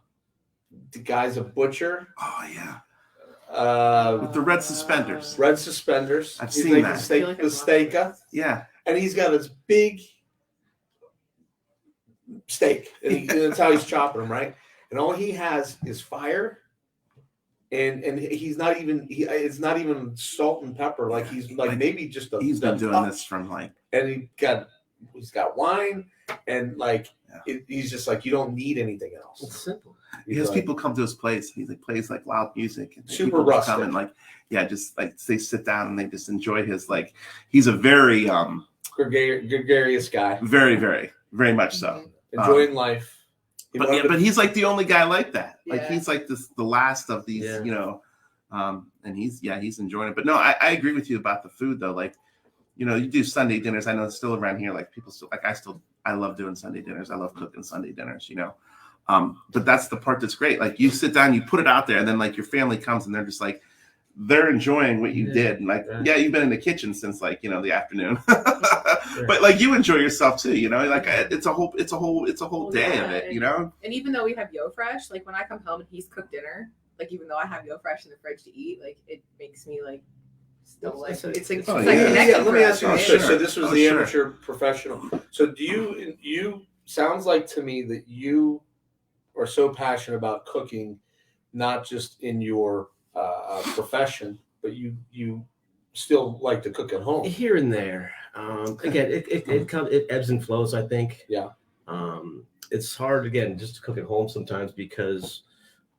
guy's a butcher. Oh yeah. With the red suspenders. Red suspenders. I've He's seen like that. The steak, I feel like the I've watched steaka, Yeah. and he's got this big steak, and that's how he's chopping them, right? And all he has is fire, and he's not even it's not even salt and pepper. Like he's like maybe just He's been doing touch. this from like. And he's got wine, and like he's just like, you don't need anything else. It's simple. He has people come to his place. He plays like loud music. And Super people just rustic. come and like, just like they sit down and they just enjoy his like. He's a very gregarious guy, very very much so. enjoying life. He But wanted to- but he's like the only guy like that. Like Yeah. he's like the last of these, and he's enjoying it. But no, I agree with you about the food though. Like, you do Sunday dinners. I know it's still around here. Like people still like I love doing Sunday dinners. I love cooking Sunday dinners. But that's the part that's great. Like you sit down, you put it out there, and then like your family comes and they're just like they're enjoying what you did. And like, you've been in the kitchen since like the afternoon. But like you enjoy yourself too, like it's a whole day of it, And even though we have Yofresh, like when I come home and he's cooked dinner, like even though I have Yofresh in the fridge to eat, like it makes me like still like it's like yeah. connection. Let me ask you for this. us, right? So this was the amateur professional. So do you sounds like to me that you are so passionate about cooking, not just in your profession, but you still like to cook at home. Here and there. Again, it ebbs and flows, I think. Yeah. It's hard again just to cook at home sometimes because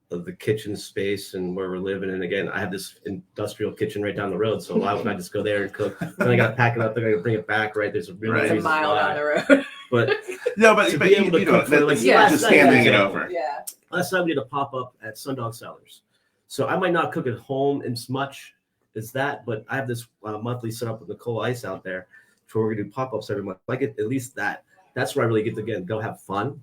of the kitchen space and where we're living. And again, I have this industrial kitchen right down the road, so why wouldn't I just go there and cook? Then I got to pack it up. Then I got to bring it back. Right? There's a real It's a reason mile why. down the road. But No, but To but be able to cook for, like, just handing it over. Yeah. last time we did a pop up at Sundog Cellars, so I might not cook at home as much as that, but I have this monthly set up with Nicole Ice out there, where we're gonna do pop ups every month. I get at least that. That's where I really get to go have fun,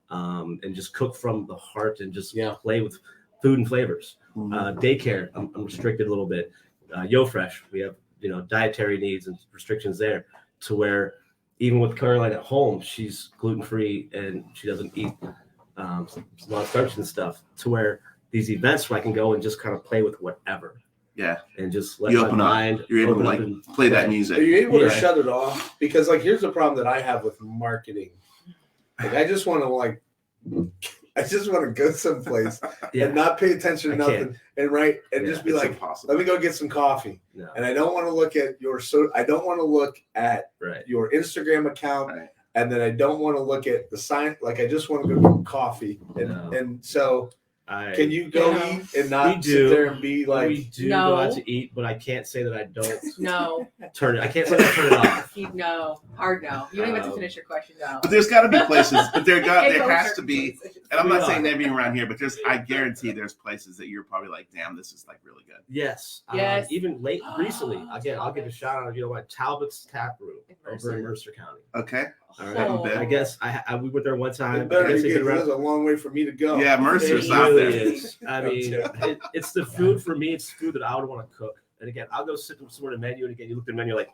and just cook from the heart and just play with food and flavors. Daycare, I'm restricted a little bit. Yofresh, we have dietary needs and restrictions there, to where even with Caroline at home, she's gluten free and she doesn't eat a lot of starch and stuff. To where these events where I can go and just kind of play with whatever. Yeah, and just let you my open mind. up. You're able to like play that music. Are you able to Yeah. shut it off? Because like here's the problem that I have with marketing. Like I just want to go someplace and not pay attention to I nothing can't. and just be It's like, impossible. let me go get some coffee. No. And I don't want to look at I don't want to look at your Instagram account. Right. And then I don't want to look at the sign. Like I just want to go get coffee. And so can you go eat and not sit there and be like, we do No. go out to eat, but I can't say that I don't No. turn it. I can't say that I turn it off. No. Hard no. You don't even have to finish your question now. But there's got to be places. But there Can't go has to certain be. places. And I'm not We saying are. everything around here, but I guarantee there's places that you're probably like, damn, this is like really good. Yes. Yes. Even recently, again, I'll give a shout out. Talbot's Tap Room over in Mercer County. Okay. All Oh. right. I guess we went there one time. it better I guess be they've good, been 'cause around. that's a long way for me to go. Yeah, Mercer's It out really there. is. I mean, it's the food for me. It's food that I would want to cook. And again, I'll go sit somewhere at the menu, and again, you look at the menu like,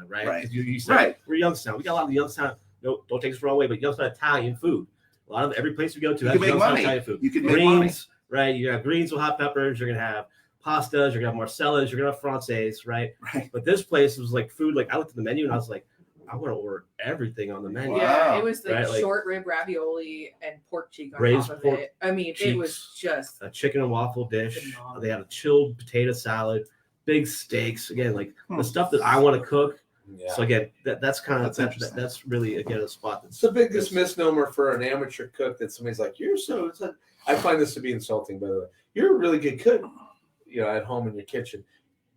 right? Right. 'Cause you said, Right. we're Youngstown. We got a lot of Youngstown. No, don't take this the wrong way, but Youngstown Italian food. A lot of every place we go to You has can make Youngstown money. Italian food. You can make money. Greens, right? You have greens with hot peppers. You're gonna have pastas. You're gonna have marcellas. You're gonna have frances, right? Right. But this place was like food. Like I looked at the menu and I was like, I want to order everything on the menu. Yeah, Wow. it was like Right, like- short rib ravioli and pork cheek on Braised top of pork it. I mean, it was cheeks. just A chicken and waffle dish. Phenomenal. They had a chilled potato salad, big steaks. Again, like Hmm. the stuff that I want to cook. Yeah. So again, that's kind of That's interesting. that's really again a spot that's It's the biggest misnomer for an amateur cook that somebody's like, "You're so." I find this to be insulting, by the way. You're a really good cook, at home in your kitchen.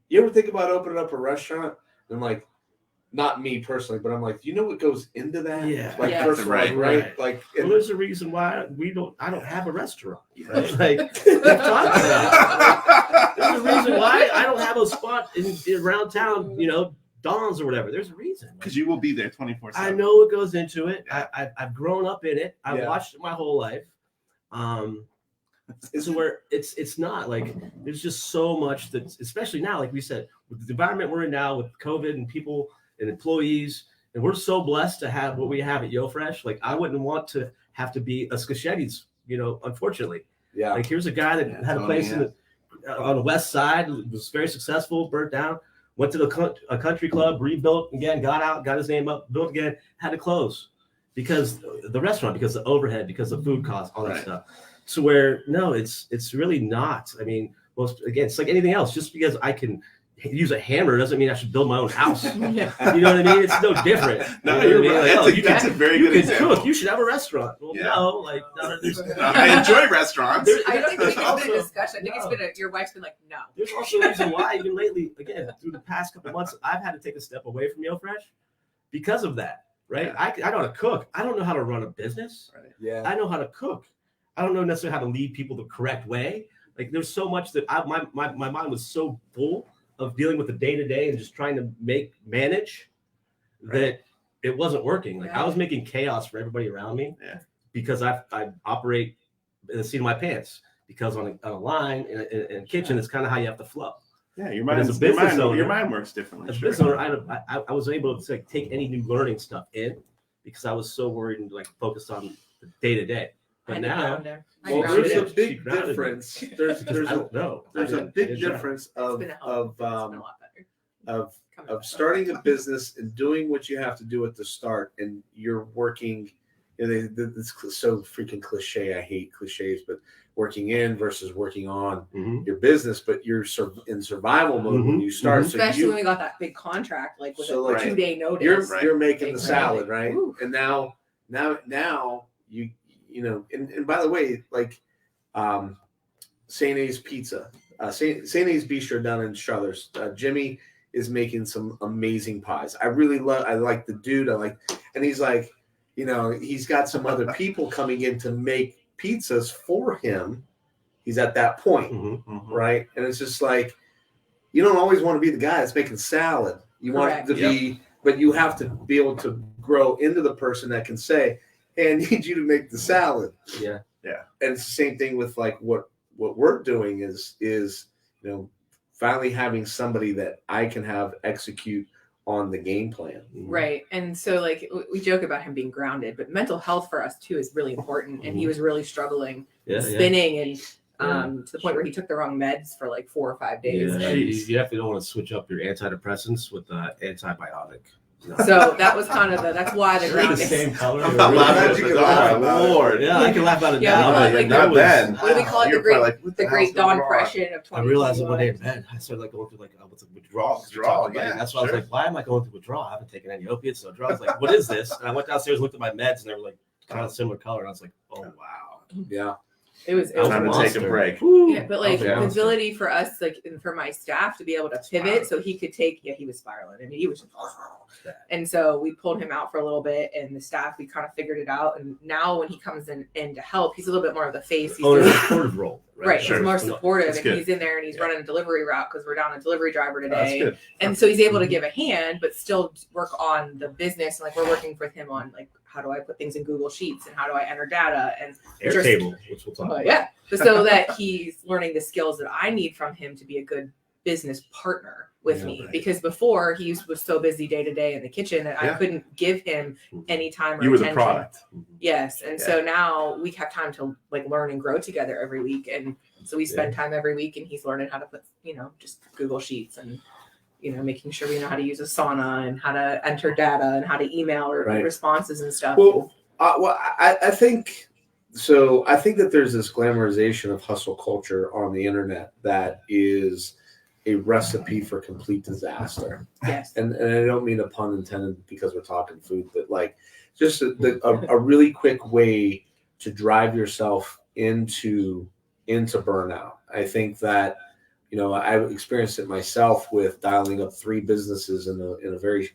You ever think about opening up a restaurant? And like, not me personally, but I'm like, you know what goes into that? Yeah. Like Yeah. first of all, Right. right? Like, Well, and, there's a reason why I don't have a restaurant. Right? Like we've talked about it. There's a reason why I don't have a spot in around town. Don's or whatever. There's a reason. Because you will be there 24/7. I know what goes into it. I've grown up in it. I've Yeah. watched it my whole life. So where it's not like there's just so much that, especially now, like we said, with the environment we're in now with COVID and people and employees, and we're so blessed to have what we have at Yofresh. Like I wouldn't want to have to be a Scachetti's, unfortunately. yeah. Like here's a guy that Yeah, had a Tony, place on the west side, was very successful, burnt down, went to a country club, rebuilt again, got out, got his name up, built again, had to close because the restaurant, because the overhead, because of food costs, all that Right. stuff. So where no, it's really not. I mean, again, it's like anything else. Just because I can use a hammer doesn't mean I should build my own house. yeah. You know what I mean? It's no different. No, You know you're what I mean? right. Like, That's a very you good can example. cook. You should have a restaurant. Well, Yeah. no, there's I enjoy restaurants. There- I don't think there's it's been also- a discussion. I think no. it's been your wife's been like, no. There's also a reason why, even lately, again, through the past couple months, I've had to take a step away from Yofresh because of that, right? Yeah. I know how to cook. I don't know how to run a business. Yeah. I know how to cook. I don't know necessarily how to lead people the correct way. Like there's so much that my mind was so full of dealing with the day-to-day and just trying to manage that it wasn't working. Like I was making chaos for everybody around me because I operate in the seat of my pants. Because on a line in a kitchen, it's kind of how you have to flow. Yeah, your But as mind, a business owner- your mind works differently. As a sure. business owner, I was able to take any new learning stuff in because I was so worried and like focused on the day-to-day. I But had to now, ground her. I Well, grounded there's her. a big She grounded me. difference. There's I don't know. there's I a didn't- big I didn't try. difference It's of been a help. of It's been a lot better. Coming of back. starting a business and doing what you have to do at the start, and you're working. It's so freaking cliche. I hate cliches, but working in versus working on Mhm. your business, but you're in survival mode when you start. So Especially you, when we got that big contract, like with So, a like, 2-day notice. you're making the Exactly. salad, right? Woo. And now you and by the way, like St. A's Pizza, St. A's Bistro down in Struthers, Jimmy is making some amazing pies. I like the dude. And he's like, he's got some other people coming in to make pizzas for him. He's at that point, Mhm. Mhm. right? And it's just like, you don't always want to be the guy that's making salad. You want it to be, but you have to be able to grow into the person that can say, "Hey, I need you to make the salad." Yeah. And it's the same thing with like what we're doing is finally having somebody that I can have execute on the game plan. Right. And so like we joke about him being grounded, but mental health for us too is really important. And he was really struggling, Yeah, spinning and to the point where he took the wrong meds for like 4 or 5 days. Yeah. And You definitely don't want to switch up your antidepressants with antibiotic. No. so that was kind of that's why the They're the grounding. same color. I'm not laughing glad at you it, can but laugh oh about my it. Lord. Yeah, I can laugh about it Yeah, now. we call it, like, not that was- bad. What do we call it? You're The great, probably like, what the hell's great going Don on? Depression of 20. I realized that one day in bed, I started like going through like withdrawals. Withdrawal, yeah, That's why I was sure. like, why am I going through withdrawal? I haven't taken any opiates, no drugs. Like, what is this? And I went downstairs, looked at my meds, and they were like kind of similar color. And I was like, oh wow. Yeah. It was I was Time a to take a monster. break. yeah, but like Okay. the ability for us, like and for my staff to be able to pivot so he could take, he was spiraling. I mean, he was just, and so we pulled him out for a little bit and the staff, we kind of figured it out. And now when he comes in to help, he's a little bit more of the face. He's Oh, doing, a supportive role. right. Sure. He's more supportive That's and good. he's in there and he's running a delivery route because we're down a delivery driver That's today. good. And so he's able to give a hand, but still work on the business. And like we're working with him on like, how do I put things in Google Sheets and how do I enter data and Airtable, which we'll talk about. yeah. So that he's learning the skills that I need from him to be a good business partner with Yeah, me. right. Because before he was so busy day to day in the kitchen that I Yeah. couldn't give him any time or You were the attention. product. Yes. And so now we have time to like learn and grow together every week. And so we spend time every week and he's learning how to put, just Google Sheets and making sure we know how to use Asana and how to enter data and how to email or Right. responses and stuff. Well, I think so. I think that there's this glamorization of hustle culture on the internet that is a recipe for complete disaster. Yes. And I don't mean a pun intended because we're talking food, but like just a really quick way to drive yourself into burnout. I think that, I've experienced it myself with dialing up 3 businesses in a very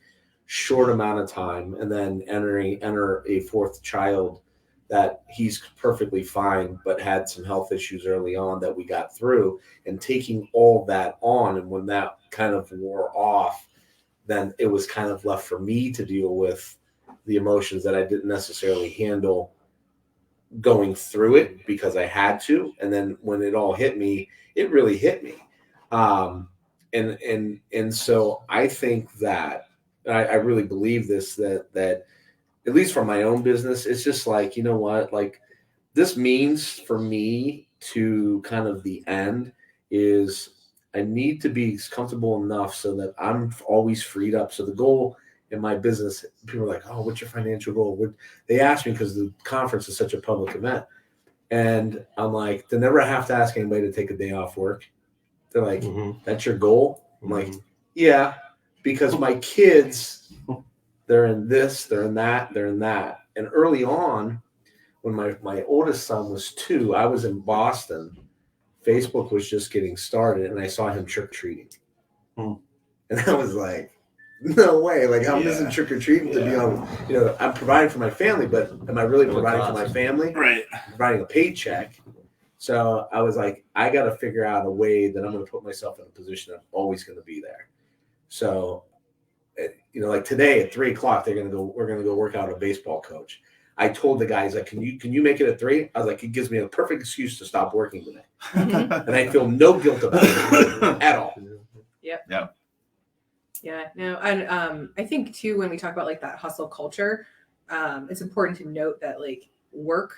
short amount of time, and then enter a 4th child that he's perfectly fine, but had some health issues early on that we got through, and taking all that on. And when that kind of wore off, then it was kind of left for me to deal with the emotions that I didn't necessarily handle going through it because I had to. And then when it all hit me, it really hit me. And so I think that I really believe this, that at least for my own business, it's just like, like this means for me to kind of the end is I need to be comfortable enough so that I'm always freed up. So the goal in my business, people are like, oh, what's your financial goal? They ask me because the conference is such a public event. And I'm like, they never have to ask anybody to take a day off work. They're like, that's your goal? I'm like, yeah, because my kids, they're in this, they're in that, they're in that. And early on, when my oldest son was 2, I was in Boston. Facebook was just getting started, and I saw him trick-or-treating. And I was like, no way. Like, I'm missing trick-or-treating to be on, I'm providing for my family, but am I really providing for my family? Right. I'm providing a paycheck. So I was like, I got to figure out a way that I'm going to put myself in a position I'm always going to be there. So, like today at 3:00, we're going to go work out a baseball coach. I told the guys, like, can you make it at 3? I was like, it gives me a perfect excuse to stop working today. And I feel no guilt about it at all. Yep. Yeah. Yeah. No, and I think too, when we talk about like that hustle culture, it's important to note that like work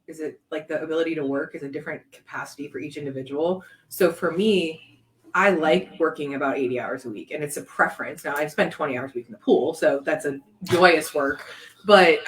is it like the ability to work is a different capacity for each individual. So for me, I like working about 80 hours a week, and it's a preference. Now I spend 20 hours a week in the pool, so that's a joyous work, but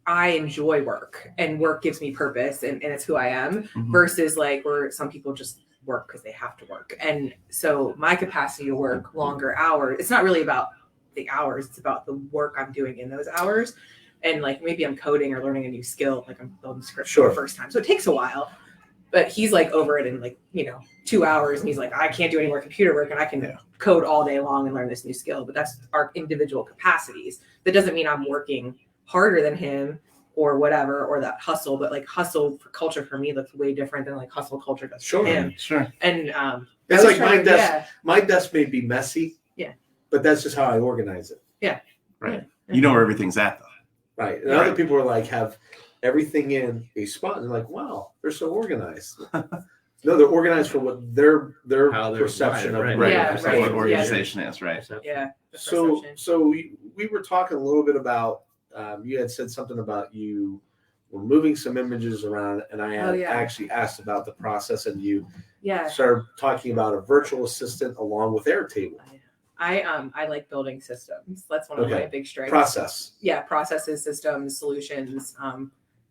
I enjoy work, and work gives me purpose, and it's who I am, versus like where some people just work because they have to work. And so my capacity to work longer hours, it's not really about the hours, it's about the work I'm doing in those hours. And like maybe I'm coding or learning a new skill, like I'm building scripts for the first time. So it takes a while. But he's like over it in like, 2 hours, and he's like, I can't do any more computer work, and I can code all day long and learn this new skill. But that's our individual capacities. That doesn't mean I'm working harder than him or whatever, or that hustle. But like hustle for culture for me looks way different than like hustle culture does for him. Sure. And it's like my desk. My desk may be messy. Yeah. But that's just how I organize it. Yeah. Right. You know where everything's at, though. Right. And other people are like, have everything in a spot, and they're like, wow, they're so organized. No, they're organized for what their perception of what organization is, right? Yeah. So we were talking a little bit about you had said something about you were moving some images around, and I had actually asked about the process, and you started talking about a virtual assistant along with Airtable. I like building systems. That's one of my big strengths. Processes, systems, solutions,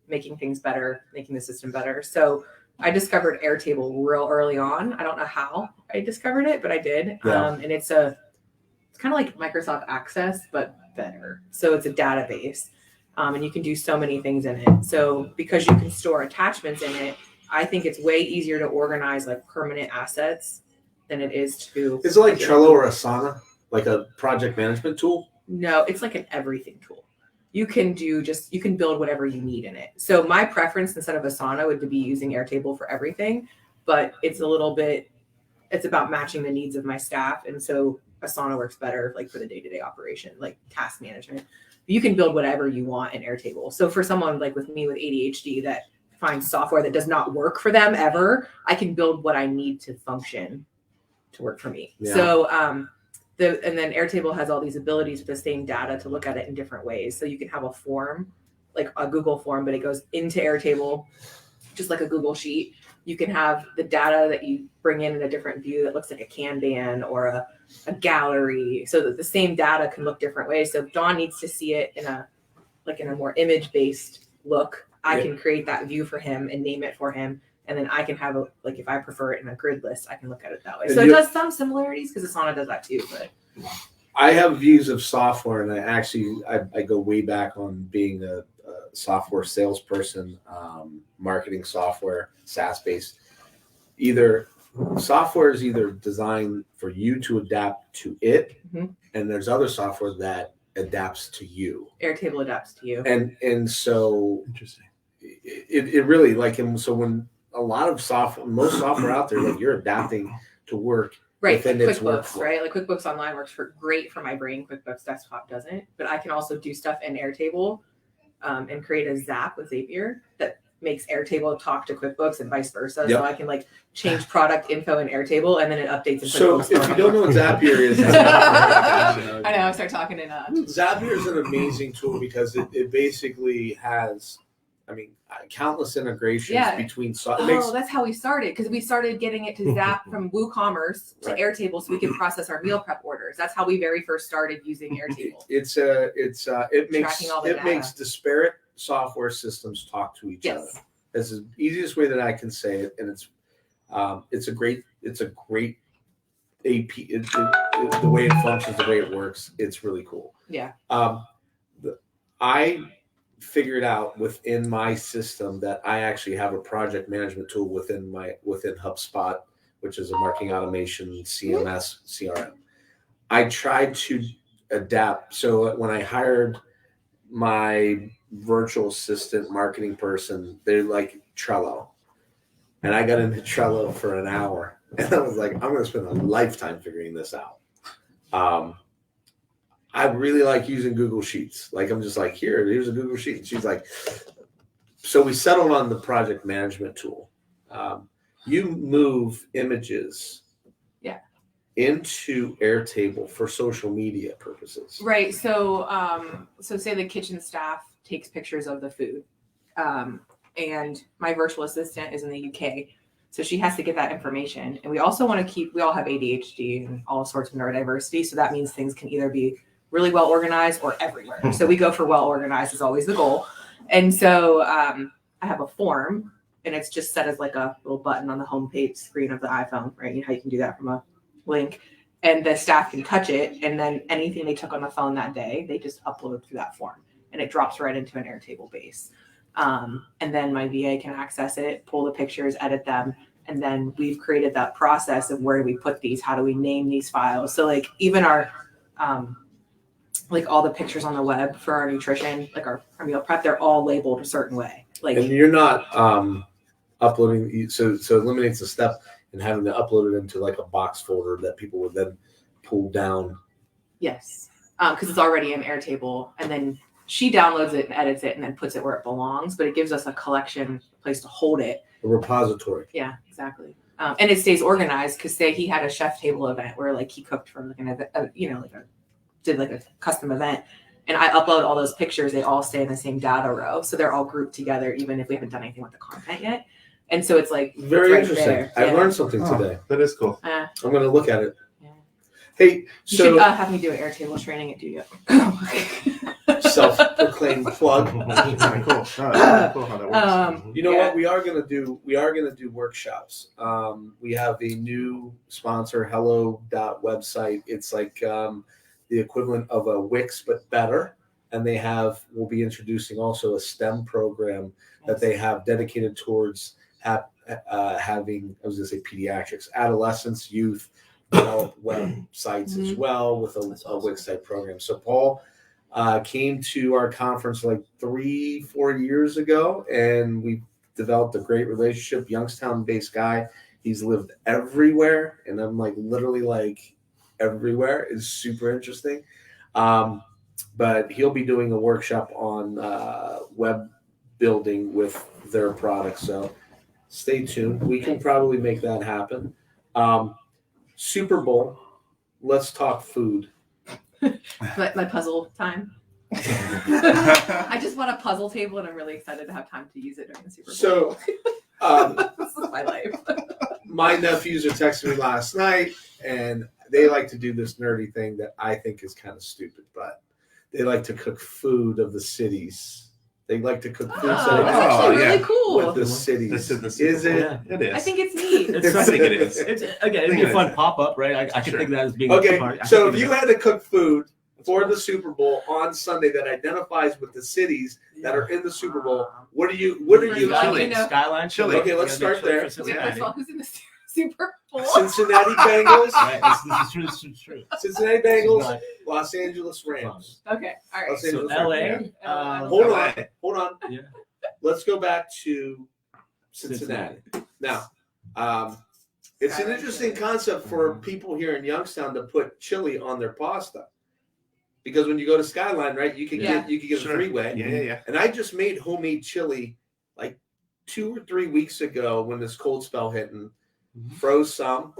making things better, making the system better. So I discovered Airtable real early on. I don't know how I discovered it, but I did. And it's kind of like Microsoft Access, but better. So it's a database, and you can do so many things in it. So because you can store attachments in it, I think it's way easier to organize like permanent assets than it is to. Is it like Trello or Asana, like a project management tool? No, it's like an everything tool. You can build whatever you need in it. So my preference instead of Asana would be using Airtable for everything, but it's about matching the needs of my staff. And so Asana works better like for the day-to-day operation, like task management. You can build whatever you want in Airtable. So for someone like with me with ADHD that finds software that does not work for them ever, I can build what I need to function to work for me. Yeah. So and then Airtable has all these abilities with the same data to look at it in different ways. So you can have a form, like a Google form, but it goes into Airtable, just like a Google sheet. You can have the data that you bring in a different view that looks like a Kanban or a gallery, so that the same data can look different ways. So if Don needs to see it in a more image-based look, I can create that view for him and name it for him. And then I can have if I prefer it in a grid list, I can look at it that way. So it does some similarities because Asana does that too. But I have views of software, and I go way back on being a software salesperson, marketing software, SaaS-based. Software is either designed for you to adapt to it, and there's other software that adapts to you. Airtable adapts to you. And so Interesting. It really so when a lot of most software out there, like you're adapting to work within its QuickBooks, workflow. right? Like QuickBooks Online works great for my brain. QuickBooks Desktop doesn't, but I can also do stuff in Airtable and create a Zap with Zapier that makes Airtable talk to QuickBooks and vice versa. Yep. So I can change product info in Airtable and then it updates in So QuickBooks. if you don't know what Zapier is, I know, I start talking in Zapier is an amazing tool because it basically has, countless integrations between that's how we started, because we started getting it to Zap from WooCommerce to Airtable so we could process our meal prep orders. That's how we very first started using Airtable. It makes disparate software systems talk to each other. That's the easiest way that I can say it, and it's a great AP. The way it functions, the way it works, it's really cool. Yeah. I figured out within my system that I actually have a project management tool within HubSpot, which is a marketing automation CMS CRM. I tried to adapt. So when I hired my virtual assistant marketing person, they're like Trello. And I got into Trello for an hour. And I was like, I'm going to spend a lifetime figuring this out. I really like using Google Sheets. I'm just like, here's a Google Sheet. And she's like, so we settled on the project management tool. You move images into Airtable for social media purposes. Right. So say the kitchen staff takes pictures of the food. And my virtual assistant is in the UK. So she has to get that information. And we also want to we all have ADHD and all sorts of neurodiversity. So that means things can either be really well organized or everywhere. So we go for well organized is always the goal. And so I have a form, and it's just set as like a little button on the homepage screen of the iPhone, right? You know how you can do that from a link, and the staff can touch it, and then anything they took on the phone that day, they just upload through that form, and it drops right into an Airtable base. And then my VA can access it, pull the pictures, edit them, and then we've created that process of where do we put these, how do we name these files. So even our all the pictures on the web for our nutrition, our meal prep, they're all labeled a certain way. And you're not uploading, so it eliminates the step in having to upload it into a box folder that people would then pull down. Yes, because it's already in Airtable, and then she downloads it and edits it and then puts it where it belongs. But it gives us a collection place to hold it. A repository. Yeah, exactly. And it stays organized because say he had a chef table event where he cooked from did a custom event, and I upload all those pictures. They all stay in the same data row, so they're all grouped together, even if we haven't done anything with the content yet. And so it's very right interesting. there. I learned something today. That is cool. I'm going to look at it. Yeah. Hey, You so should have me do an Airtable training at DOYO. self-proclaimed plug. Cool. Cool how that works. You know what we are going to do? We are going to do workshops. We have a new sponsor, hello.website. It's the equivalent of a Wix, but better. And we'll be introducing also a STEM program that they have dedicated towards having, I was going to say pediatrics, adolescents, youth, develop websites as well with a Wix type program. So Paul came to our conference 3-4 years ago, and we developed a great relationship. Youngstown-based guy. He's lived everywhere, and I'm literally everywhere. Is super interesting. But he'll be doing a workshop on web building with their products. So stay tuned. We can probably make that happen. Super Bowl. Let's talk food. my puzzle time. I just want a puzzle table, and I'm really excited to have time to use it during the Super Bowl. So This is my life. My nephews are texting me last night, and they like to do this nerdy thing that I think is kind of stupid, but they like to cook food of the cities. They like to cook food Oh, that's actually really cool. with the cities. That's in the Super Is Bowl. it? Yeah, it is. I think it's neat. I think it is. It's again, it'd be a fun pop up, right? I can Sure. think of that as being Okay, a part. I so can if you think had to cook food for the Super Bowl on Sunday that identifies with the cities that are in the Super Bowl, what are you? Chili. Skyline chili. Okay, let's You gotta start make chili there. for Okay, Cincinnati. first of all, who's in the Super Bowl? Cincinnati Bengals, Right, this is true. Cincinnati Bengals, Los Angeles Rams. Okay, all right. Los So Angeles LA. Rams. Hold Hold on. Yeah. Let's go back to Cincinnati. Now, it's an interesting concept for people here in Youngstown to put chili on their pasta, because when you go to Skyline, right, you can get a Sure. three-way. Yeah. And I just made homemade chili like 2 or 3 weeks ago when this cold spell hit, and froze some.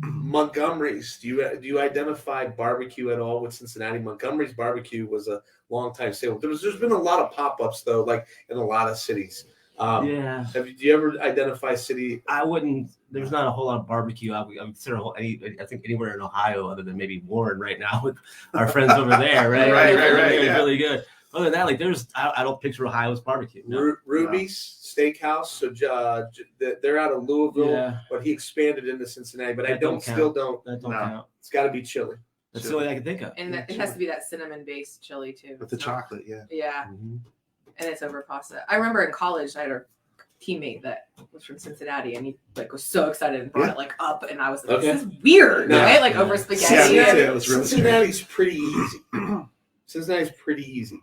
Montgomery's. Do you identify barbecue at all with Cincinnati? Montgomery's barbecue was a long time staple. There's been a lot of pop-ups though, like in a lot of cities. Yeah. Do you ever identify city? I wouldn't. There's not a whole lot of barbecue. I would consider I think anywhere in Ohio other than maybe Warren right now with our friends over there, right? Right, They're yeah. really good. Other than that, like I don't picture Ohio as barbecue. No. Ruby's Steakhouse. So they're out of Louisville, Yeah, but he expanded into Cincinnati. But I That don't still don't. that don't No. count. It's got to be chili. That's the only thing I can think of. And it has to be that cinnamon-based chili too. With the It's not- chocolate, yeah. Yeah, Mhm. and it's over pasta. I remember in college, I had a teammate that was from Cincinnati, and he like was so excited and brought it like up, and I was like, "This is weird, No. right? Like over spaghetti." Yeah, and- it was really Cincinnati's pretty easy. Cincinnati's pretty easy.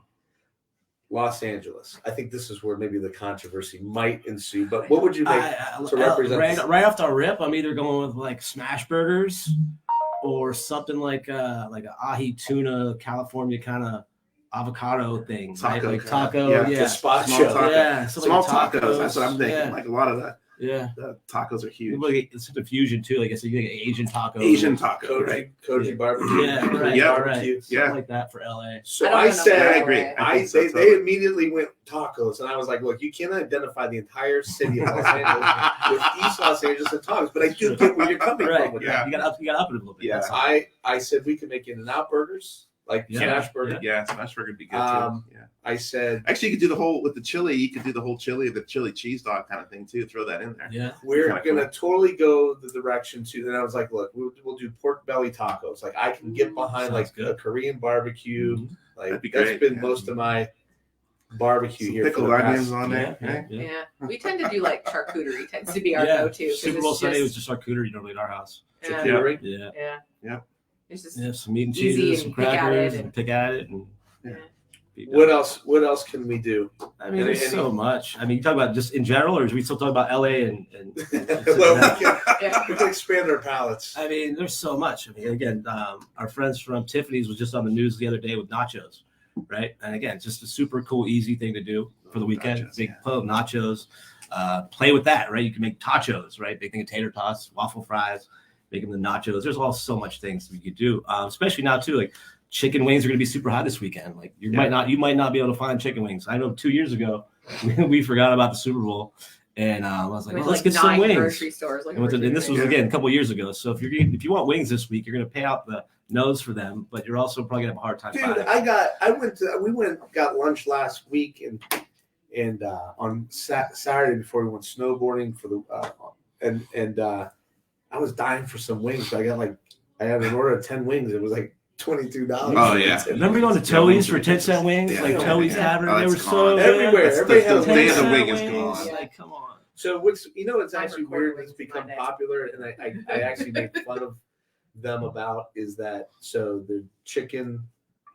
Los Angeles. I think this is where maybe the controversy might ensue. But what would you make to represent? Right off the rip, I'm either going with like smash burgers or something like a ahi tuna California kind of avocado thing, right? Taco Like kind. taco, Yeah. yeah, Gazpacho. Small taco. yeah, something Small like tacos. That's what I'm thinking. Yeah, Like a lot of yeah. the tacos are huge. Like it's a fusion too. Like I said, you get Asian taco, Asian taco, Koji, right? Koji barbecue. Yeah, right, Yeah. right. Barbecue. Something Yeah. like that for LA. So I don't I know said, about I agree. LA. I think so, they too. immediately went tacos, and I was like, look, you can't identify the entire city of Los Angeles with East Los Angeles and tacos, but I do get where you're coming Right. from with Yeah. that. You got up it a little bit. Yeah. That's all. I said we could make In-N-Out burgers, like Yeah. smash burger. Yeah, smash burger would be good Um, too. Yeah. I said Actually, you could do the whole with the chili. You could do the whole chili, the chili cheese dog kind of thing too. Throw that in there. Yeah. we're Kinda gonna totally go the direction to. Then I was like, look, we'll do pork belly tacos. Like I can get behind Sounds like good. a Korean barbecue. Mhm. Like That'd be that's great, been yeah. most of my barbecue Some here. for pickled the past- onions on Yeah, there. yeah, right? Yeah, we tend to do like charcuterie. Tends to be our Yeah. go-to. 'cause Super Bowl it's Sunday was just- just charcuterie normally at our house. Yeah. Charcuterie. Yeah. Yeah. Yeah. It's just Yeah, some meat and Easy cheese, and some pick at crackers, it and and- pick at it. And Yeah. be What done. else? What else can we do? I mean, there's so much. I mean, you talk about just in general, or is we still talk about LA and Well, we yeah. can expand our palates. I mean, there's so much. I mean, again, our friends from Tiffany's was just on the news the other day with nachos, right? And again, just a super cool, easy thing to do for the weekend. Nachos, Big yeah. play with nachos. Play with that, right? You can make tachos, right? Big thing of tater tots, waffle fries, make them the nachos. There's all so much things we could do, especially now too. Like chicken wings are going to be super hot this weekend. Like you might not be able to find chicken wings. I know 2 years ago we forgot about the Super Bowl, and I was like, Went well, to, let's get some 9 wings. grocery stores. And this was Yeah. again a couple of years ago. So if you want wings this week, you're going to pay out the nose for them, but you're also probably going to have a hard time Dude, finding. we went got lunch last week and on Saturday before we went snowboarding for the I was dying for some wings. But I had an order of 10 wings. It was like $22. Oh, yeah. Remember going to Toey's for 10-cent wings? Yeah. Like Yeah. Toey's Yeah. Tavern, Oh, they it's were so gone. good. Everywhere. That's Everybody the has day of the 10-cent wing is wings. gone. Like, come on. So what's it's Mine actually were quarter weird. wings It's become Monday. popular, and I actually make fun of them about is that so the chicken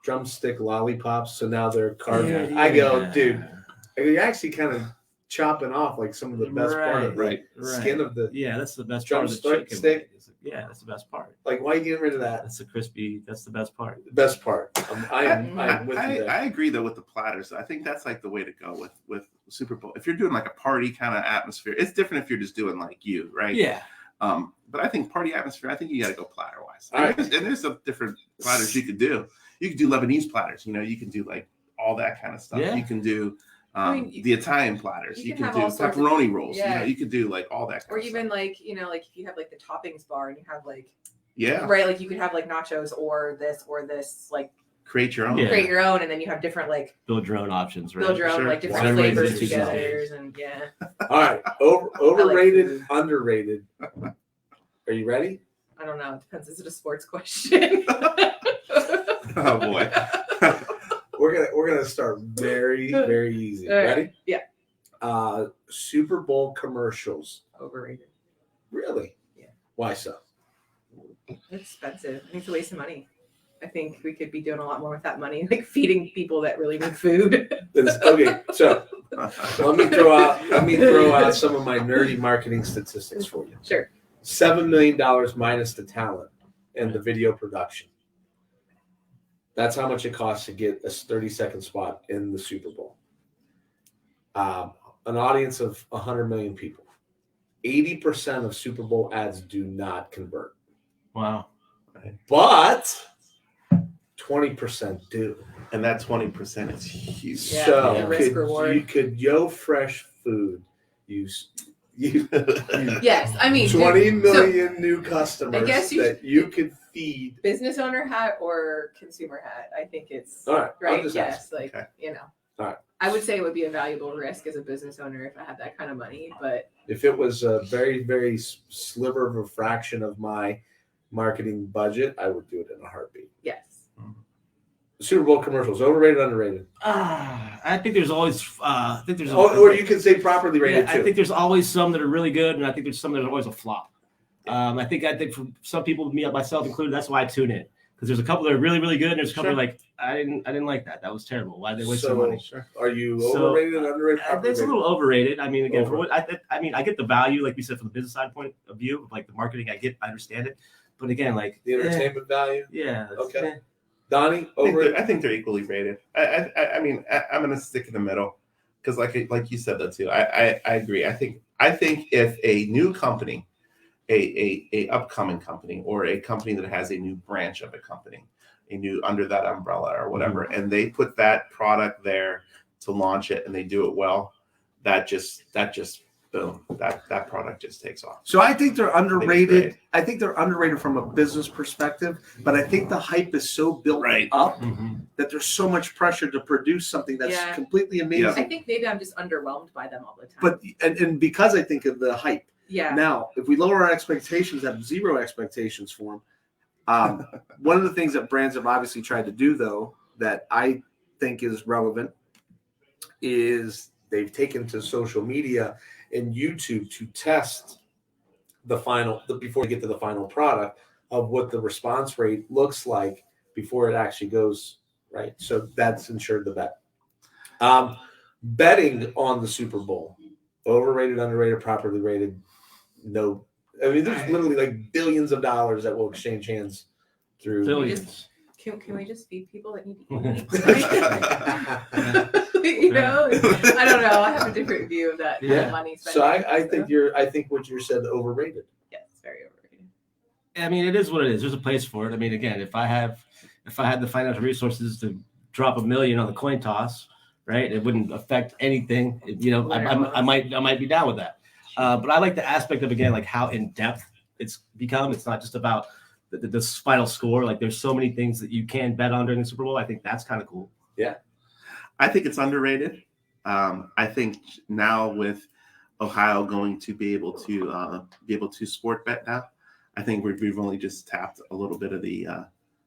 drumstick lollipops. So now they're carved. Yeah, I go, yeah. dude. You're actually kind of chopping off like some of the best part of the Right. skin of the. Yeah, that's the best part of the Drumstick chicken. stick? wing. Yeah, that's the best part. Like, why are you getting rid of that? That's the crispy. That's the best part. The best part. I'm with you I there. agree though with the platters. I think that's like the way to go with Super Bowl. If you're doing like a party kind of atmosphere, it's different if you're just doing like you, right? Yeah. But I think party atmosphere, I think you got to go platter wise. All right. And there's some different platters you could do. You could do Lebanese platters. You know, you can do like all that kind of stuff. Yeah. You can do I mean, the Italian platters. you You can can have all do sorts of- pepperoni rolls. You yeah. know, you could do like all that. Or Kind of even stuff. like, you know, like if you have like the toppings bar and you have like, yeah, right, like you could have like nachos or this, like create your own. Yeah. create your own, and then you have different like Build your own options, right? build your own Sure. like different Everybody's flavors into something. together, and yeah. All right, overrated, food. underrated. Are you ready? I don't know. It depends. Is it a sports question? Oh boy. We're gonna start very easy. All right. Ready? Yeah. Super Bowl commercials. Overrated. Really? Yeah. Why so? It's expensive. I think it's a waste of money. I think we could be doing a lot more with that money, like feeding people that really need food. Okay, so let me throw out some of my nerdy marketing statistics for you. Sure. $7 million minus the talent and the video production. That's how much it costs to get a 30-second spot in the Super Bowl. An audience of 100 million people. 80% of Super Bowl ads do not convert, Wow. but 20% do. And that 20% is huge. Yeah, So the risk reward. you could Yofresh food use Yes, I mean, 20 so million new customers I guess that you could feed. business owner hat or consumer hat. I think it's All right, I'm right. just Yes, asking. like Okay. you know. All right. I would say it would be a valuable risk as a business owner if I had that kind of money, but If it was a very sliver of a fraction of my marketing budget, I would do it in a heartbeat. yes. Super Bowl commercials, overrated, underrated. I think there's always. I think there's. Or you could say properly rated Yeah, too. I think there's always some that are really good, and I think there's some that are always a flop. I think for some people, me myself included, that's why I tune in, because there's a couple that are really good, and there's a couple Sure. like I didn't like that. That was terrible. Why did they waste So, some money? Are you So, overrated, underrated, properly It's a rated? little overrated. I mean, again, for what I mean, I get the value, like we said, from the business side point of view, like the marketing. I understand it, but again, like The entertainment value. yeah, Okay. Donnie, I think, overrated. I think they're equally rated. I mean, I'm gonna stick in the middle because, like you said that too. I agree. I think if a new company, a upcoming company, or a company that has a new branch of a company, a new under that umbrella or whatever, and they put that product there to launch it and they do it well, that just boom, that product just takes off. So I think they're underrated. great. I think they're underrated from a business perspective, but I think the hype is so built Right. up Mhm. that there's so much pressure to produce something that's Yeah. completely amazing. I think maybe I'm just underwhelmed by them all the time. But and because I think of the hype. yeah, Now, if we lower our expectations, have zero expectations for them. One of the things that brands have obviously tried to do, though, that I think is relevant, is they've taken to social media and YouTube to test before you get to the final product of what the response rate looks like before it actually goes right. So that's ensured the bet. Betting on the Super Bowl, overrated, underrated, properly rated. No, I mean there's literally like billions of dollars that will exchange hands through. Billions. can we just feed people that need to eat? You know, I don't know. I have a different view of that kind Yeah. of money spending. So I think what you said overrated. yes, very overrated. I mean, it is what it is. There's a place for it. I mean, again, if I had the financial resources to drop $1 million on the coin toss, right, it wouldn't affect anything. You know, I might be down with that. But I like the aspect of, again, like how in depth it's become. It's not just about the final score. Like there's so many things that you can bet on during the Super Bowl. I think that's kind of cool. I think it's underrated. I think now with Ohio going to be able to sport bet now, I think we've only just tapped a little bit of the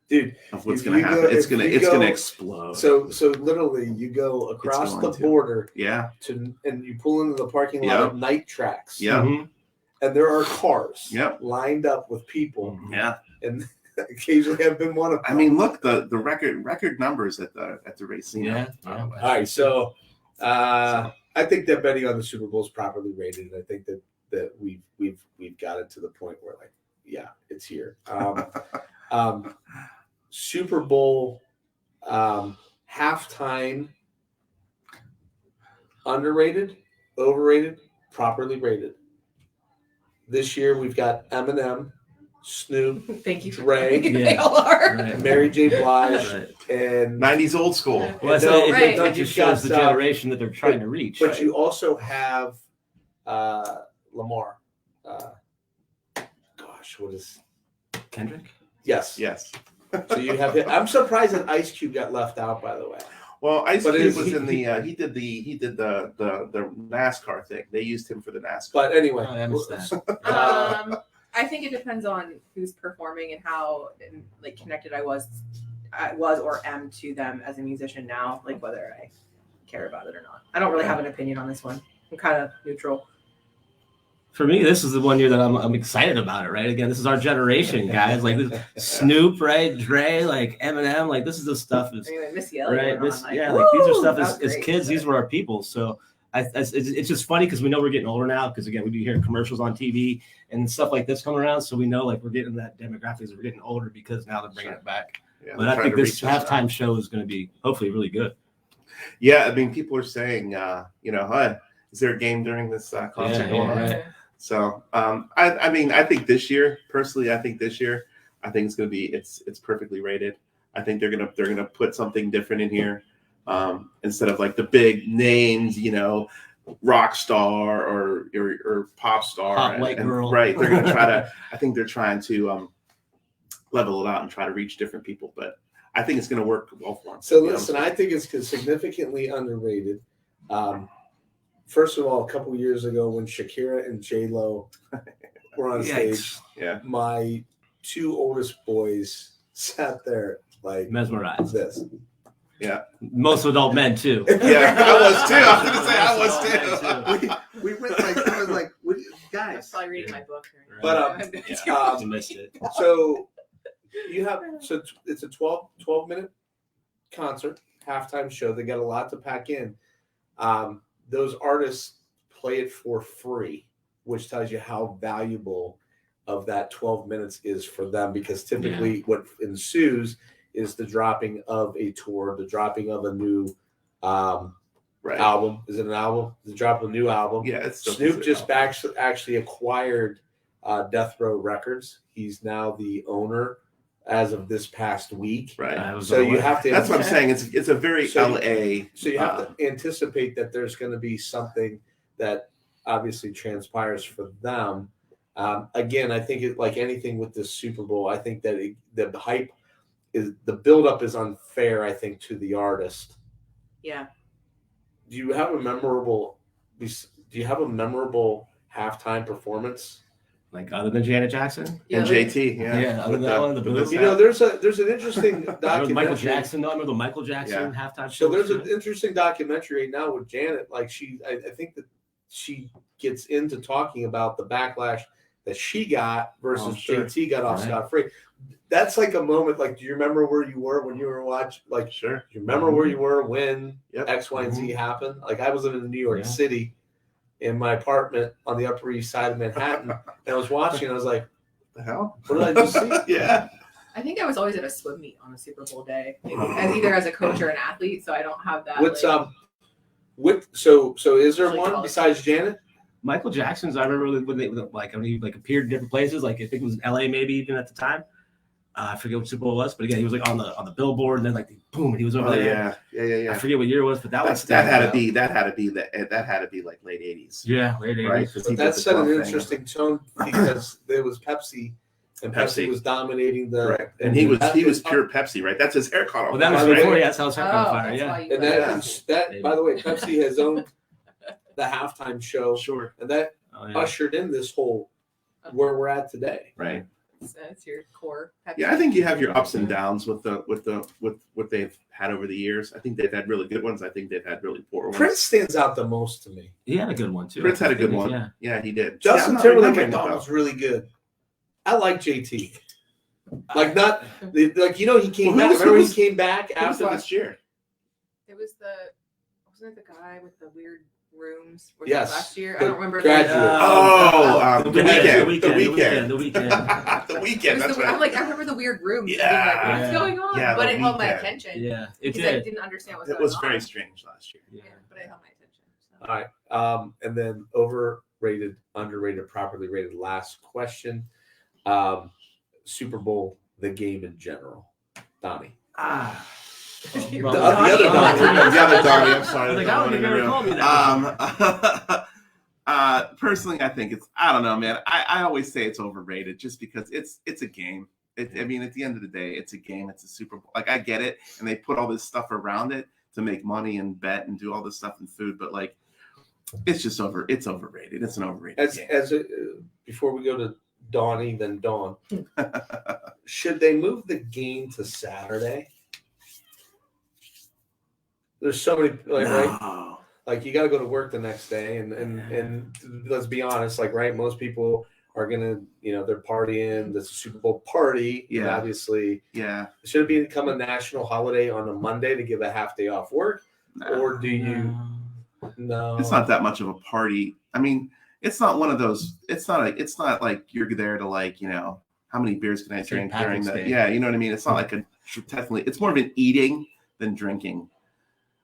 Dude, of what's if going to you happen. go- It's if gonna you go- explode. So literally you go across going the to. border yeah, and you pull into the parking lot Yeah. at night tracks. yeah, Mhm. And there are cars Yep. lined up with people, yeah. and occasionally I've been one of them. I mean, look the record numbers at the race. Yeah. All right, so I think that betting on the Super Bowl is properly rated, and I think that we've got it to the point where, like, yeah, it's here. Super Bowl halftime, underrated, overrated, properly rated. This year we've got Eminem, Snoop, Thank you. Dre. They Yeah. all are. Right. Mary J. Blige, Right. and 90s old school. Well, I said No, it, right. it just shows the generation that they're trying to reach. But right? you also have Lamar. Gosh, what is? Kendrick. Yes. Yes. So you have him. I'm surprised that Ice Cube got left out. By the way. Well, Ice But Cube is was he- in the he did the NASCAR thing. They used him for the NASCAR. But anyway, Oh, I missed that. I think it depends on who's performing and how like connected I was or am to them as a musician now, like whether I care about it or not. I don't really have an opinion on this one. I'm kind of neutral. For me, this is the one year that I'm excited about it, right? Again, this is our generation, guys. Like this, Snoop, right? Dre, like Eminem, like this is the stuff. Is, Anyway, Missy Elliott. right? went This, on, yeah, like these are woo! stuff That as was great. kids. These were our people. So it's just funny because we know we're getting older now. Because again, we do hear commercials on TV and stuff like this coming around. So we know like we're getting that demographics. We're getting older because now they're bringing it back. Yeah, But they're I trying think to this reach us. halftime show is going to be hopefully really good. Yeah, I mean, people are saying, hey, is there a game during this concert Yeah, going on? right. So, I mean, I think this year, personally, I think it's going to be it's perfectly rated. I think they're gonna put something different in here, instead of like the big names, rock star or pop star, Hot white girl. Right? They're gonna try to. I think they're trying to level it out and try to reach different people, but I think it's going to work well for them. So listen, I think it's significantly underrated. First of all, a couple years ago when Shakira and J-Lo were on stage, yeah, my two oldest boys sat there like Mesmerized. this. yeah, Most adult men too. yeah. I was too. I was going to say I was too. We went like I was like, what, I was guys. probably reading my book. But, You missed it. So it's a 12-minute concert, halftime show. They got a lot to pack in. Those artists play it for free, which tells you how valuable of that 12 minutes is for them, because typically what ensues is the dropping of a tour, the dropping of a new Right. album. Is it an album? The drop of a new album. Yeah, it's Snoop just actually acquired Death Row Records. He's now the owner as of this past week. Right. So you have to. That's what I'm saying. It's a very So LA. So you have to anticipate that there's going to be something that obviously transpires for them. Again, I think it, like anything with this Super Bowl, I think that the hype is, the buildup is unfair, I think, to the artist. Yeah. Do you have a memorable halftime performance? Like other than Janet Jackson? Yeah, And like- JT, yeah. other than that one, the booth. You know, there's an interesting documentary. Michael Jackson. No, I remember the Michael Jackson halftime show. So there's an interesting documentary right now with Janet. Like I think that she gets into talking about the backlash that she got versus sure. JT got off Right. scot-free. That's like a moment. Like, do you remember where you were when you were watching? Like, Sure. do you remember where you were when Yep. X, Y, and Z happened? Like, I was living in New York Yeah. City in my apartment on the Upper East Side of Manhattan, and I was watching. And I was like, The hell? what did I just see? Yeah. I think I was always at a swim meet on a Super Bowl day, as either as a coach or an athlete. So I don't have that. What's like, so is there Like one college. besides Janet? Michael Jackson's. I remember when they when he appeared in different places. Like I think it was in LA, maybe even at the time. I forget what Super Bowl it was, but again, he was like on the billboard, and then like boom, and he was over Oh, there. yeah. I forget what year it was, but that That had to be like late 80s. Yeah, late 80s. Right. But that set an interesting tone because there was Pepsi, and Pepsi was dominating the. Right. And he was pure Pepsi, right? That's his hair caught on Well, that was fire, right? before he had South on Oh, fire. that's Yeah, why you And like that by the way, Pepsi has owned the halftime show, Sure. and that oh, yeah. ushered in this whole where we're at today. Right. That's your core. Yeah, I think you have your ups and downs with what they've had over the years. I think they've had really good ones. I think they've had really poor ones. Prince stands out the most to me. He had a good one too. Prince had a good one. Yeah. Yeah, he did. Justin I'm not Timberlake I remembering thought it, was really good. I like JT. Like not like he came Well, back. who Remember was- he came back though. It was after last year. It was wasn't it the guy with the weird rooms? Was Yes. it last year? The I don't remember. graduate. The Weeknd. Weeknd. The Weeknd. The It Weeknd. was That's I'm right. like, I remember the weird rooms. Yeah. Being like, what's Yeah. going on? Yeah, But the it held my Weeknd. attention. Yeah, it Because I did. didn't understand what's It going was on. very strange last year. Yeah. Yeah, but it held my attention. So. All right. And then overrated, underrated, properly rated. Last question. Super Bowl the game in general, Donnie? The other Donnie. The other Donnie. I'm sorry. Like, the I one don't in think the you ever room. called me that Personally, I think I don't know, man. I always say it's overrated just because it's a game. I mean, at the end of the day, it's a game. It's a Super Bowl. Like, I get it, and they put all this stuff around it to make money and bet and do all this stuff in food, but like, it's just it's overrated. It's an overrated game. Before we go to Donnie, then Dawn, should they move the game to Saturday? There's so many right? Like, you got to go to work the next day, and let's be honest, like, right, most people are gonna, they're partying. This Super Bowl party, and obviously, should it become a national holiday on a Monday to give a half day off work, or do you? No, it's not that much of a party. I mean, it's not one of those. It's not like you're there to, like, how many beers can I drink during the? Yeah, you know what I mean. It's not like technically. It's more of an eating than drinking.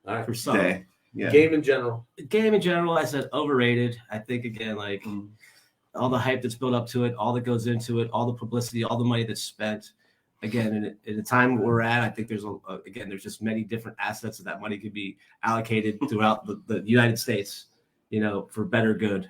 All right, for some day. Yeah. Game in general, I said overrated. I think, again, like, all the hype that's built up to it, all that goes into it, all the publicity, all the money that's spent. Again, in the time we're at, I think there's there's just many different assets that money could be allocated throughout the United States, for better good.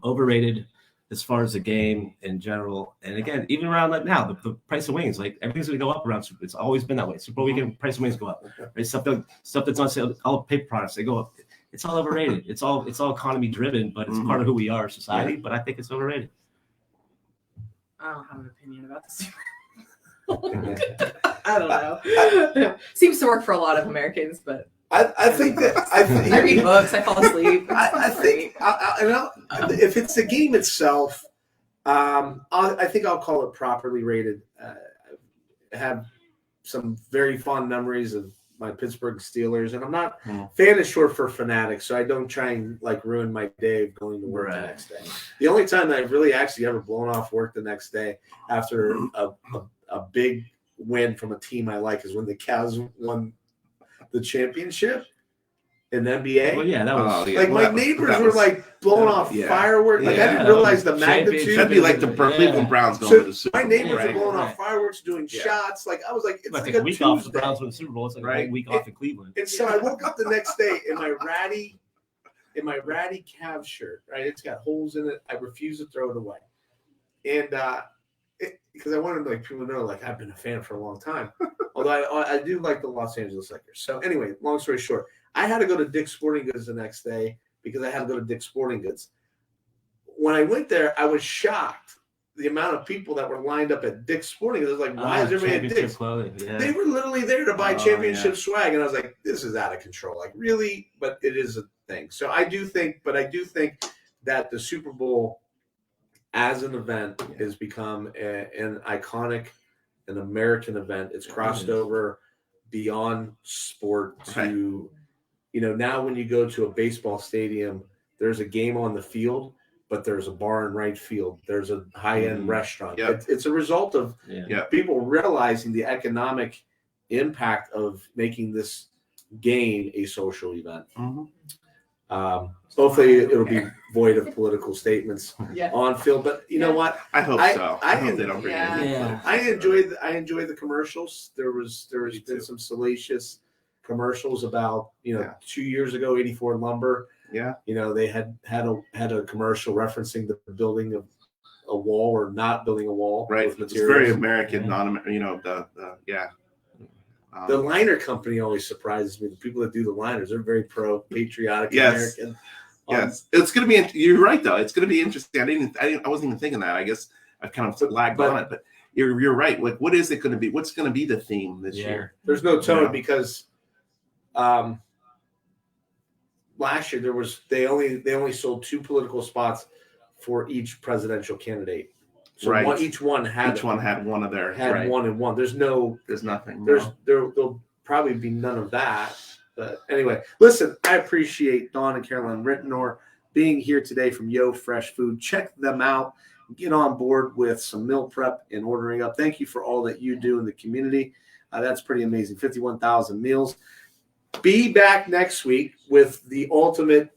Overrated as far as the game in general. And again, even around like now, the price of wings, like, everything's going to go up around Super. It's always been that way. Super Bowl weekend, price of wings go up. Right? Stuff that's on sale, all paper products, they go up. It's all overrated. It's all economy driven, but it's part of who we are, society. But I think it's overrated. I don't have an opinion about the Super Bowl. I don't know. Seems to work for a lot of Americans, but I think that I read books. I fall asleep. I think if it's the game itself, I think I'll call it properly rated. I have some very fond memories of my Pittsburgh Steelers, and I'm not fan is short for fanatic, so I don't try and, like, ruin my day of going to work the next day. The only time that I've really actually ever blown off work the next day after a big win from a team I like is when the Cavs won the championship in the NBA. Well, yeah, that was my neighbors were like blowing off fireworks. Like, I didn't realize the magnitude. That'd be like the Cleveland Browns going to the Super Bowl. My neighbors are blowing off fireworks, doing shots. Like, I was like, it's like a week Tuesday. off the Browns win the Super Bowl. It's like a whole week off in Cleveland. And so I woke up the next day in my ratty Cavs shirt. Right, it's got holes in it. I refuse to throw it away, and because I wanted, like, people to know, like, I've been a fan for a long time. Although I do like the Los Angeles Lakers. So anyway, long story short, I had to go to Dick's Sporting Goods the next day because I had to go to Dick's Sporting Goods. When I went there, I was shocked the amount of people that were lined up at Dick's Sporting Goods. I was like, why is everybody at Dick's? They were literally there to buy championship swag. And I was like, this is out of control. Like, really? But it is a thing. So I do think that the Super Bowl as an event has become an iconic, an American event. It's crossed over beyond sport to, now when you go to a baseball stadium, there's a game on the field, but there's a bar in right field. There's a high-end restaurant. It's a result of people realizing the economic impact of making this game a social event. Hopefully it'll be void of political statements on field, but you know what? I hope so. I hope they don't bring it. I enjoy the commercials. There was been some salacious commercials about 2 years ago, 84 Lumber. Yeah, they had a commercial referencing the building of a wall or not building a wall. Right, it's very American. The liner company always surprises me. The people that do the liners, they're very pro-patriotic American. Yes, it's going to be. You're right, though. It's going to be interesting. I wasn't even thinking that. I guess I've kind of lagged on it, but you're right. Like, what is it going to be? What's going to be the theme this year? There's no tone because last year they only sold 2 political spots for each presidential candidate. So each one had one of their one and one. There's nothing. There'll probably be none of that. But anyway, listen, I appreciate Don and Caroline Ritenour being here today from Yofresh Food. Check them out. Get on board with some meal prep and ordering up. Thank you for all that you do in the community. That's pretty amazing. 51,000 meals. Be back next week with the ultimate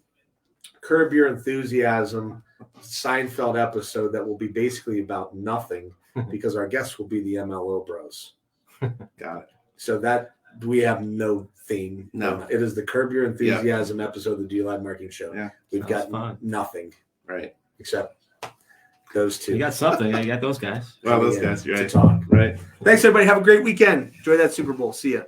Curb Your Enthusiasm Seinfeld episode that will be basically about nothing because our guests will be the MLO Bros. Got it. So that we have no theme. No. It is the Curb Your Enthusiasm episode of the Do You Live Marketing Show. Yeah. We've Sounds got fun. nothing Right. except those two. You got something. You got those guys. Well, those Yeah, guys, you're to right. talk. Right. Thanks, everybody. Have a great weekend. Enjoy that Super Bowl. See ya.